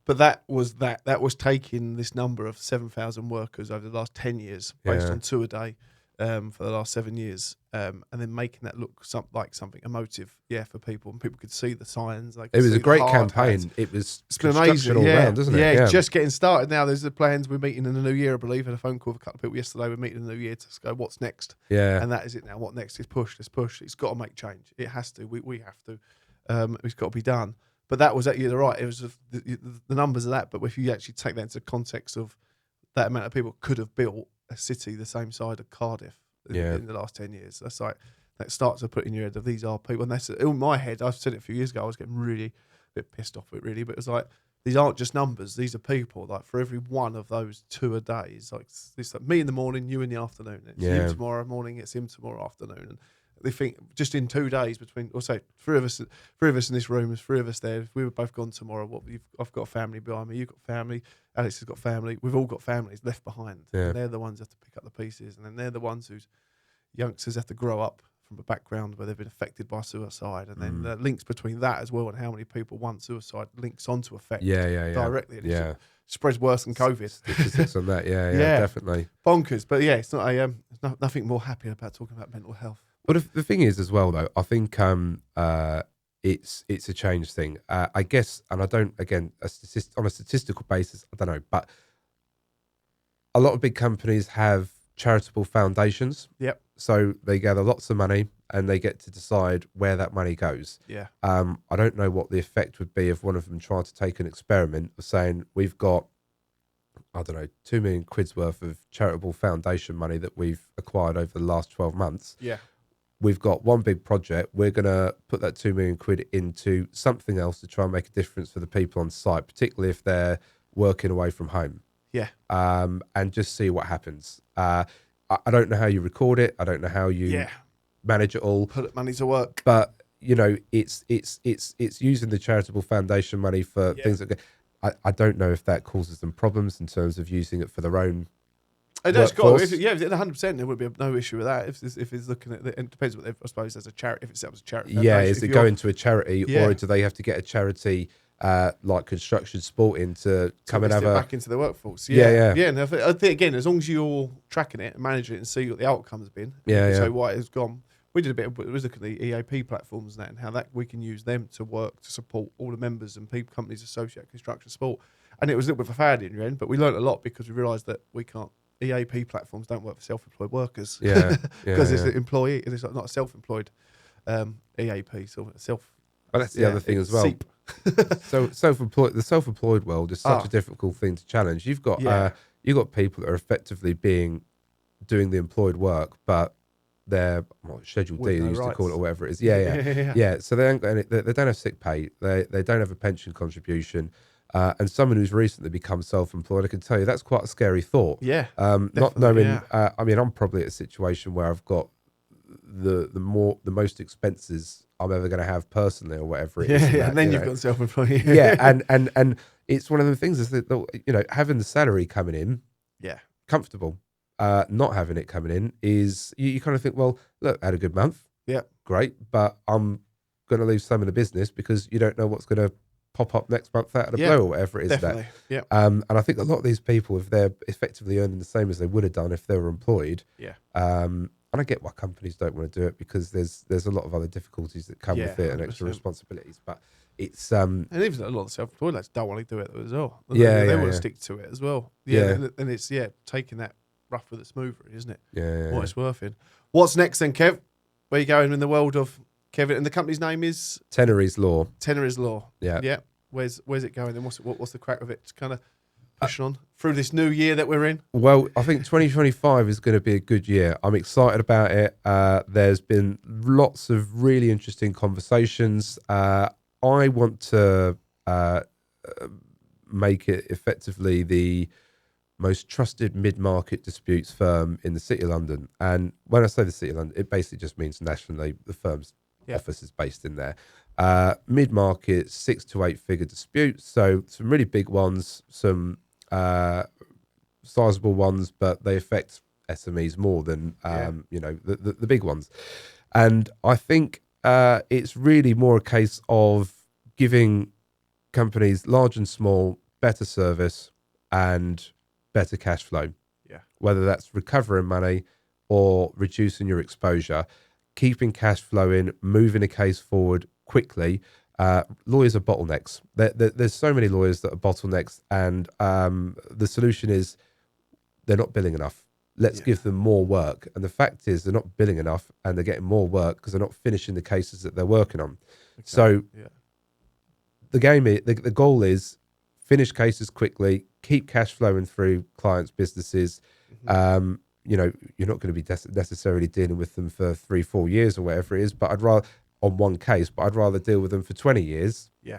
But that was taking this number of 7,000 workers over the last 10 years, based on 2 a day, for the last 7 years, and then making that look like something emotive, for people, and people could see the signs. It was a great campaign. It's been amazing all round, isn't it? Yeah, it's just getting started now. There's the plans. We're meeting in the new year, I believe. I had a phone call with a couple of people yesterday. We're meeting in the new year to go, what's next? Yeah, and that is it now. What next is push. Let's push. It's got to make change. It has to. We have to. It's got to be done. But that was you're right. It was the numbers of that. But if you actually take that into context of that amount of people could have built a city the same size of Cardiff in the last 10 years, that's like that starts to put in your head that these are people. And that's in my head. I've said it a few years ago. I was getting really a bit pissed off with it, really. But it was like these aren't just numbers. These are people. Like for every one of those 2 a day, it's like me in the morning, you in the afternoon. It's you tomorrow morning. It's him tomorrow afternoon. And they think just in 2 days between, or say 3 of us in this room, there's 3 of us there. If we were both gone tomorrow, I've got a family behind me, you've got family, Alex has got family, we've all got families left behind. And they're the ones who have to pick up the pieces, and then they're the ones whose youngsters have to grow up from a background where they've been affected by suicide, and then the links between that as well, and how many people want suicide links onto affect directly. And it spreads worse than COVID. Statistics on that, definitely bonkers. But it's not there's nothing more happy about talking about mental health. Well, the thing is as well, though, I think it's a change thing. I guess, and I don't, again, on a statistical basis, I don't know, but a lot of big companies have charitable foundations. Yep. So they gather lots of money and they get to decide where that money goes. Yeah. I don't know what the effect would be if one of them tried to take an experiment of saying, we've got, I don't know, 2 million quid's worth of charitable foundation money that we've acquired over the last 12 months. Yeah. We've got one big project. We're going to put that 2 million quid into something else to try and make a difference for the people on site, particularly if they're working away from home. Yeah. And just see what happens. I don't know how you record it. I don't know how you manage it all. Put money to work. But, it's using the charitable foundation money for things that I don't know if that causes them problems in terms of using it for their own. It does go. If it's 100%, there would be no issue with that. If it's looking at, it depends what I suppose as a charity. If it's a charity, is it going to a charity, or do they have to get a charity like construction sporting to come and have back into the workforce? Yeah. And I think again, as long as you're tracking it and managing it and see what the outcomes have been, so why it's gone. We did a bit of, we was looking at the EAP platforms and that, and how that we can use them to work to support all the members and people, companies associated with construction sport. And it was a little bit of a fad in the end, but we learned a lot because we realised that we can't. EAP platforms don't work for self-employed workers. Because it's an employee, and it's not a self-employed EAP, so self. But that's the other thing as well. So the self-employed world is such a difficult thing to challenge. You've got people that are effectively doing the employed work, but they're Schedule D, they used to call it, or whatever it is. Yeah. So they don't have sick pay. They don't have a pension contribution. And someone who's recently become self-employed, I can tell you that's quite a scary thought. Not knowing. I mean, I'm probably at a situation where I've got the most expenses I'm ever going to have personally, or whatever it is. And then you've got self-employed. And it's one of the things is that having the salary coming in, comfortable. Not having it coming in is you kind of think, well, look, I had a good month. Great, but I'm going to leave some of the business because you don't know what's going to pop up next month out of the Yeah, blue or whatever it is. definitely. Yeah. And I think a lot of these people, if they're effectively earning the same as they would have done if they were employed, Yeah. and I get why companies don't want to do it, because there's a lot of other difficulties that come with it and extra 100%. responsibilities. But it's And even a lot of self-employed lads don't want to do it as well. Yeah, they yeah, want yeah. to stick to it as well. Yeah. And it's taking that rough with the smooth, isn't it? yeah, What it's worth in. What's next then, Kev? Where you going in the world of Kevin? And the company's name is Tenarys Law. Tenarys Law. Yeah. Yeah. Where's it going? And what's the crack of it? It's kind of pushing on through this new year that we're in. Well, I think 2025 is going to be a good year. I'm excited about it. There's been lots of really interesting conversations. I want to make it effectively the most trusted mid-market disputes firm in the City of London. And when I say the City of London, it basically just means nationally the firm's office is based in there. Mid-market, 6 to 8 figure disputes. So some really big ones, some sizable ones, but they affect SMEs more than the big ones. And I think it's really more a case of giving companies, large and small, better service and better cash flow. Yeah. Whether that's recovering money or reducing your exposure, keeping cash flow in, moving a case forward quickly. Lawyers are bottlenecks. There's so many lawyers that are bottlenecks, and the solution is they're not billing enough. Let's give them more work. And the fact is they're not billing enough, and they're getting more work because they're not finishing the cases that they're working on. Okay. So the goal is finish cases quickly, keep cash flowing through clients' businesses. Mm-hmm. You're not going to be necessarily dealing with them for 3-4 years or whatever it is, but I'd rather on one case, but I'd rather deal with them for 20 years. Yeah.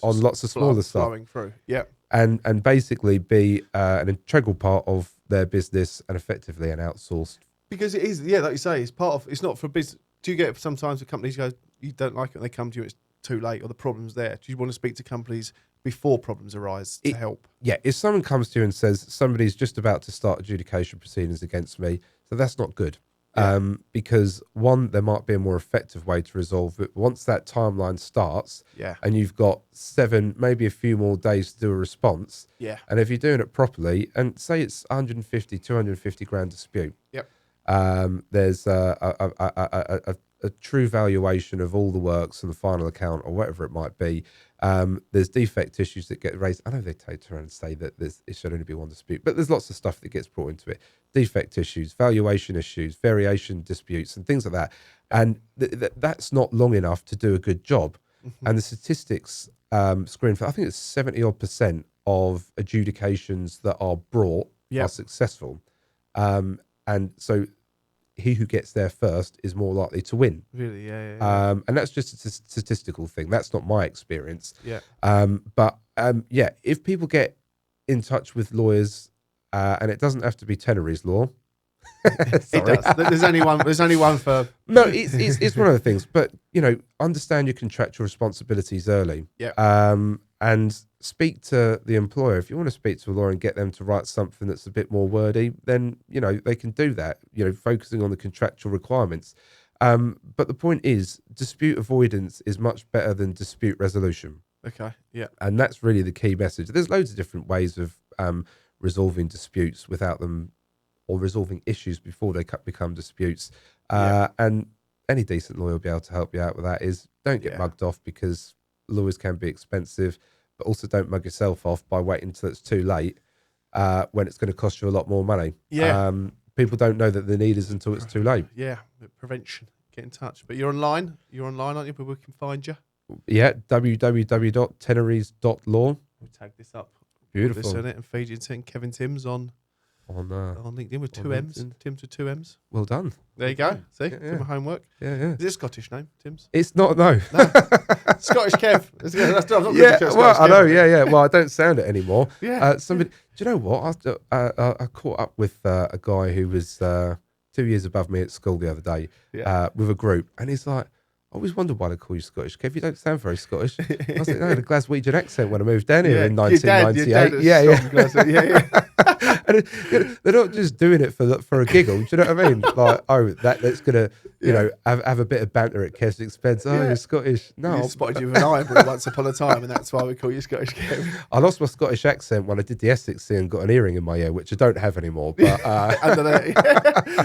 On lots of smaller stuff. Flowing through. Yeah. And basically be an integral part of their business and effectively an outsourced. Because it is, like you say, it's not for business. Do you get sometimes the companies go, you don't like it and they come to you, it's too late or the problem's there? Do you want to speak to companies before problems arise to help? Yeah, if someone comes to you and says somebody's just about to start adjudication proceedings against me, so that's not good. Because one, there might be a more effective way to resolve it. Once that timeline starts, and you've got 7, maybe a few more days to do a response, and if you're doing it properly, and say it's 150, 250 grand dispute, there's a true valuation of all the works and the final account or whatever it might be. There's defect issues that get raised. I know they take around and say that it should only be one dispute, but there's lots of stuff that gets brought into it. Defect issues, valuation issues, variation disputes and things like that. And that's not long enough to do a good job. Mm-hmm. And the statistics screen for, I think it's 70% of adjudications that are brought are successful. And so he who gets there first is more likely to win. Really, And that's just a statistical thing. That's not my experience. Yeah. But if people get in touch with lawyers, and it doesn't have to be Tenarys Law. It does. There's only one for. No, it's one of the things. But understand your contractual responsibilities early. Yeah. And speak to the employer. If you want to speak to a lawyer and get them to write something that's a bit more wordy, then they can do that. Focusing on the contractual requirements. But the point is, dispute avoidance is much better than dispute resolution. Okay. Yeah. And that's really the key message. There's loads of different ways of resolving disputes without them, or resolving issues before they become disputes. And any decent lawyer will be able to help you out with that. Is don't get mugged off, because lawyers can be expensive, but also don't mug yourself off by waiting until it's too late when it's going to cost you a lot more money. Yeah. People don't know that the need is until it's too late. Yeah, prevention. Get in touch. But you're online, aren't you? People can find you. Yeah, www.tenarys.law. We'll tag this up. Beautiful. This on it and feed you to Kevin Timms on LinkedIn with 2 M's. Timms with 2 M's. Well done. There you go. See, do my homework. Yeah. Is it a Scottish name, Timms? It's not. No. Scottish Kev. I know. Yeah. Well, I don't sound it anymore. Yeah. Somebody. Do you know what? I caught up with a guy who was 2 years above me at school the other day with a group, and he's like, I always wondered why they call you Scottish. Kev, you don't sound very Scottish. I was like, no, I had a Glaswegian accent when I moved down here in 1998. And they're not just doing it for a giggle. Do you know what I mean? Like, that's gonna, have a bit of banter at Kev's expense. Oh, you're Scottish. No, we spotted you with an ironbury once upon a time, and that's why we call you Scottish Kev. I lost my Scottish accent when I did the Essex thing and got an earring in my ear, which I don't have anymore. But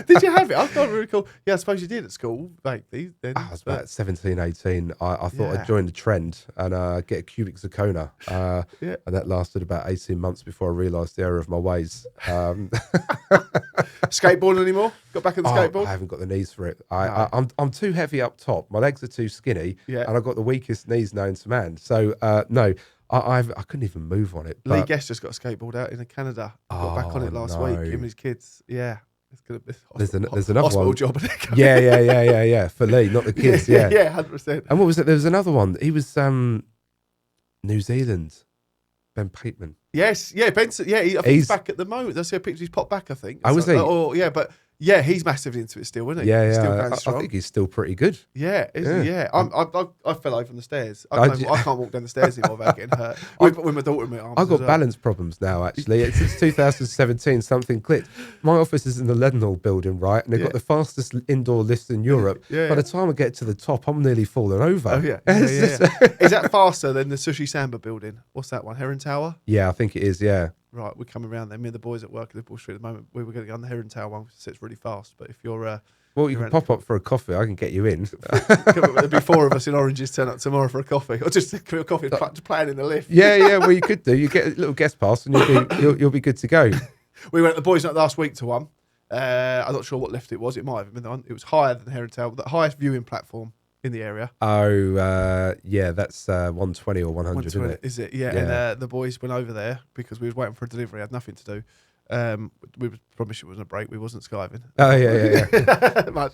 did you have it? I can't really recall. Yeah, I suppose you did at school. Like these. Then, I was about 17, 18. I thought I'd join the trend and get a cubic zirconia. And that lasted about 18 months before I realised the error of my ways. Skateboarding anymore? Got back in the skateboard? I haven't got the knees for it. I'm too heavy up top. My legs are too skinny, and I've got the weakest knees known to man. So no, I couldn't even move on it. Lee Guest just got a skateboard out in Canada. I got back on it last week. Him and his kids. Yeah. It's gonna be there's another hospital one. Job. Yeah. For Lee, not the kids. Yeah, 100%. And what was it? There was another one. He was New Zealand. Ben Pateman. Yes, Benson. Yeah, I think he's back at the moment. I see a picture. He's popped back, I think. Oh, was he? But he's massively into it still, isn't he? Yeah, he's still going strong. I think he's still pretty good. Yeah, isn't he? Yeah. I fell over from the stairs. I can't walk down the stairs anymore without getting hurt. With my daughter in my arms. I've got balance problems now, actually. Since 2017, something clicked. My office is in the Leadenhall building, right? And they've got the fastest indoor lift in Europe. By the time I get to the top, I'm nearly falling over. Oh, yeah. Is that faster than the Sushi Samba building? What's that one? Heron Tower? Yeah, I think it is, yeah. Right, we're coming around there. Me and the boys at work at Liverpool Street at the moment, we were going to go on the Heron Tower one because it's really fast. But if you're... well, you can pop up for a coffee. I can get you in. There'll be 4 of us in oranges turn up tomorrow for a coffee. Or just a coffee playing in the lift. Yeah, well, you could do. You get a little guest pass and you'll be good to go. We went the boys night last week to one. I'm not sure what lift it was. It might have been the one. It was higher than Heron Tower, the highest viewing platform in the area. Oh, that's 120 or 100, isn't it? Is it? Yeah. And the boys went over there because we was waiting for a delivery. Had nothing to do. We promised it wasn't a break. We wasn't skiving. Oh, yeah. Much.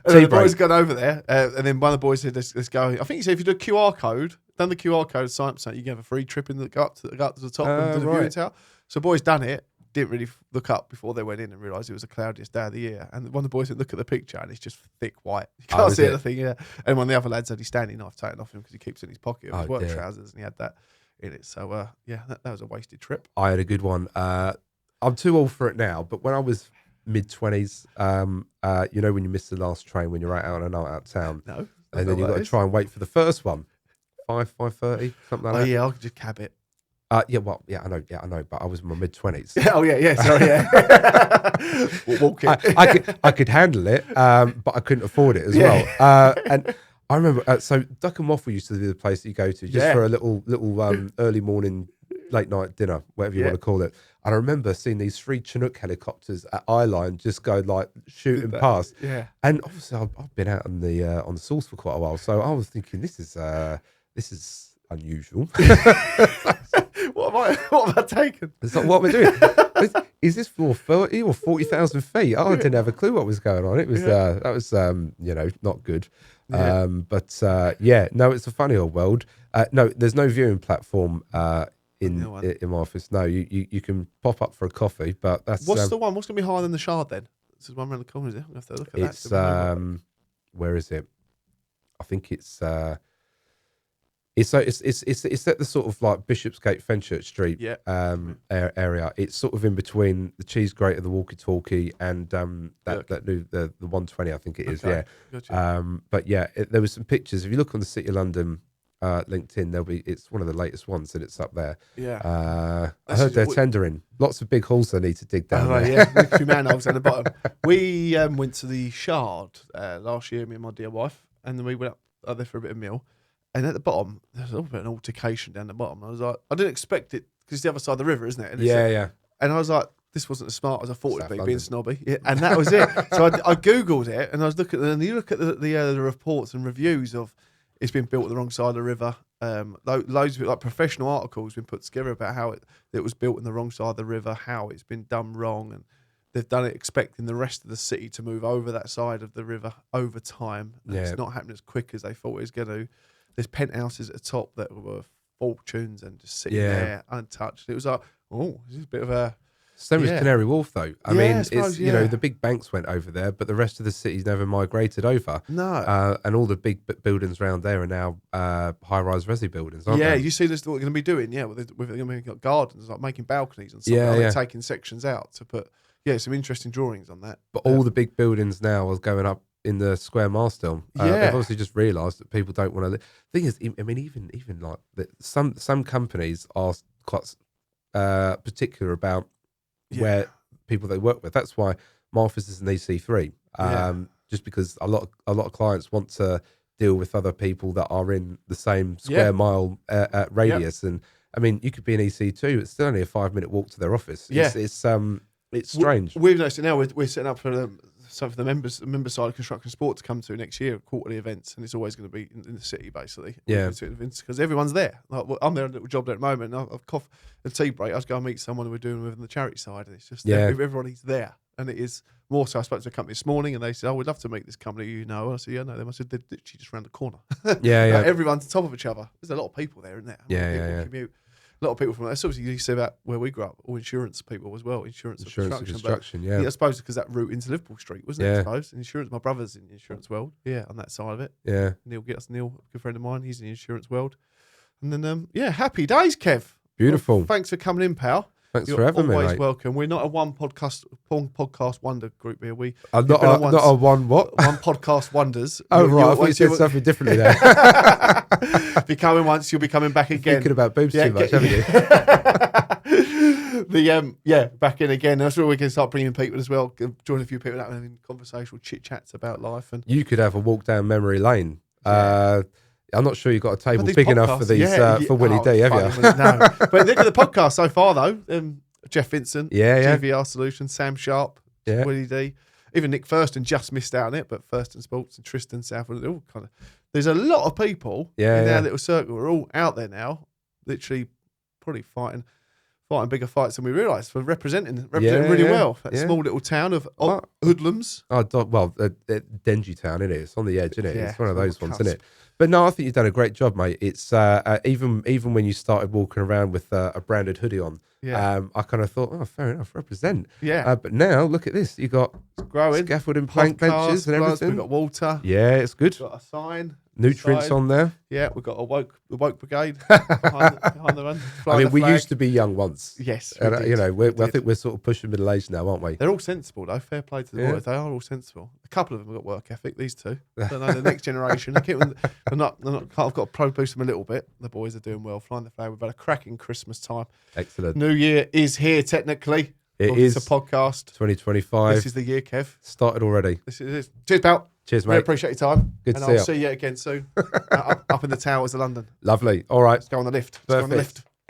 And the boys gone over there, and then one of the boys said, let's go. I think he said if you do a QR code, done the QR code, sign up, so you can have a free trip go up to the top and do the viewing tower. So boys done it. Didn't really look up before they went in and realised it was the cloudiest day of the year. And one of the boys didn't look at the picture and it's just thick white. You can't see anything. Yeah. And one of the other lads had his standing knife taken off him because he keeps it in his pocket of his work trousers and he had that in it. So that was a wasted trip. I had a good one. I'm too old for it now, but when I was mid-20s, when you miss the last train when you're out on a night out of town, and then you've got to try and wait for the first one, 5:30, something like that. Yeah, I could just cab it. I know, but I was in my mid-20s. We'll walk it. I could handle it, but I couldn't afford it as well. And I remember, so Duck and Waffle used to be the place that you go to just for a little early morning, late night dinner, whatever you want to call it. And I remember seeing these 3 Chinook helicopters at Eyeline just go like shooting past. Yeah. And obviously I've been out on the source for quite a while, so I was thinking this is unusual. What have I taken? It's like, what am I doing? Is this for 30 or 40,000 feet? I didn't have a clue what was going on. It was that was not good. Yeah. No, it's a funny old world. No, there's no viewing platform in my office. No, you can pop up for a coffee, but that's what's the one? What's going to be higher than the Shard then? This is one around the corner. Is it? I'm going to have to look at that. It's where is it? I think it's at the sort of like Bishopsgate, Fenchurch Street area. It's sort of in between the Cheese Grate and the Walkie Talkie and that new the 120, I think it is. Okay. Yeah. Gotcha. But yeah, there was some pictures. If you look on the City of London LinkedIn, it's one of the latest ones and it's up there. Yeah. I heard they're tendering. Lots of big holes they need to dig down there. Yeah, a few manholes down the bottom. We went to the Shard last year, me and my dear wife, and then we went up there for a bit of meal. And at the bottom, there's a little bit of an altercation down the bottom. I was like, I didn't expect it because it's the other side of the river, isn't it? And yeah. And I was like, this wasn't as smart as I thought it'd be, being snobby. Yeah, and that was it. So I Googled it and I was looking, and you look at the reports and reviews of it's been built on the wrong side of the river. Loads of it, like professional articles been put together about how it was built on the wrong side of the river, how it's been done wrong. And they've done it expecting the rest of the city to move over that side of the river over time. And it's not happening as quick as they thought it was going to. There's penthouses at the top that were fortunes and just sitting there untouched. It was like, this is a bit of a Same as Canary Wharf, though. I mean, I suppose, it's the big banks went over there, but the rest of the city's never migrated over. No. And all the big buildings around there are now high-rise resi buildings, aren't they? You see this what they're going to be doing, with got gardens, like making balconies and stuff. Yeah. Taking sections out to put, some interesting drawings on that. But all the big buildings now are going up in the square mile still. They've obviously just realised that people don't want to live. Thing is, I mean, even like some companies are quite particular about where people they work with. That's why my office is an EC3. Just because a lot of clients want to deal with other people that are in the same square mile radius. And I mean, you could be an EC2. It's still only a 5-minute walk to their office. It's strange. We've noticed it now. We're setting up for the member side of construction sport to come to next year, quarterly events, and it's always going to be in the city, basically. Because everyone's there. Like, I'm there on a little job there at the moment. And I've coughed a tea break. I was going to meet someone who we're doing with on the charity side, and it's just everybody's there. And it is more so. I spoke to a company this morning, and they said, "Oh, we'd love to meet this company, And I said, "Yeah, no, they must have they're literally just around the corner." Everyone's on top of each other. There's a lot of people there, isn't there? Commute. A lot of people from that's obviously you see about where we grew up, all insurance people as well, insurance and construction. Yeah, I suppose because that route into Liverpool Street, wasn't it? I suppose insurance. My brother's in the insurance world, on that side of it. Yeah, Neil, a good friend of mine, he's in the insurance world. And then, happy days, Kev. Beautiful. Well, thanks for coming in, pal. Thanks for having me, Always mate. welcome. We're not a one podcast wonder group here. I'm not a one what? One podcast wonders. Oh, right. I thought you said something differently there. If you come in once, you'll be coming back again. Thinking about boobs too much, haven't you? Back in again. That's where we can start bringing people as well. Join a few people out having conversational chit chats about life. And you could have a walk down memory lane. I'm not sure you've got a table big enough for these for Willie D, have you? No. But look at the podcast so far, though. Jeff Vincent, GVR Solutions, Sam Sharp, Willie D. Even Nick Thurston just missed out on it, but Thurston Sports and Tristan Southwood, all kind of. There's a lot of people in our little circle. We're all out there now, literally, probably fighting bigger fights than we realise for representing really well. That small little town of hoodlums. Dingy town, isn't it? It's on the edge, isn't it? It's one of those ones, isn't it? But no, I think you've done a great job, mate. It's even when you started walking around with a branded hoodie on, I kind of thought, fair enough, represent. Yeah. But now look at this. You got growing scaffolding plank benches and everything. We've got water. Yeah, it's good. We've got a sign. Nutrients on there. Yeah, we've got the woke brigade behind the run. I mean, we used to be young once. Yes, and, I think we're sort of pushing middle age now, aren't we? They're all sensible though. Fair play to the boys. They are all sensible. A couple of them have got work ethic. These two. I don't know the next generation. They're not. I've got to pro boost them a little bit. The boys are doing well, flying the flag. We've had a cracking Christmas time. Excellent. New Year is here technically. It is a podcast. 2025. This is the year, Kev. Started already. This is it. Cheers, pal. Cheers, mate. Really appreciate your time. Good to see you. I'll see you again soon. up in the towers of London. Lovely. All right. Let's go on the lift. Perfect.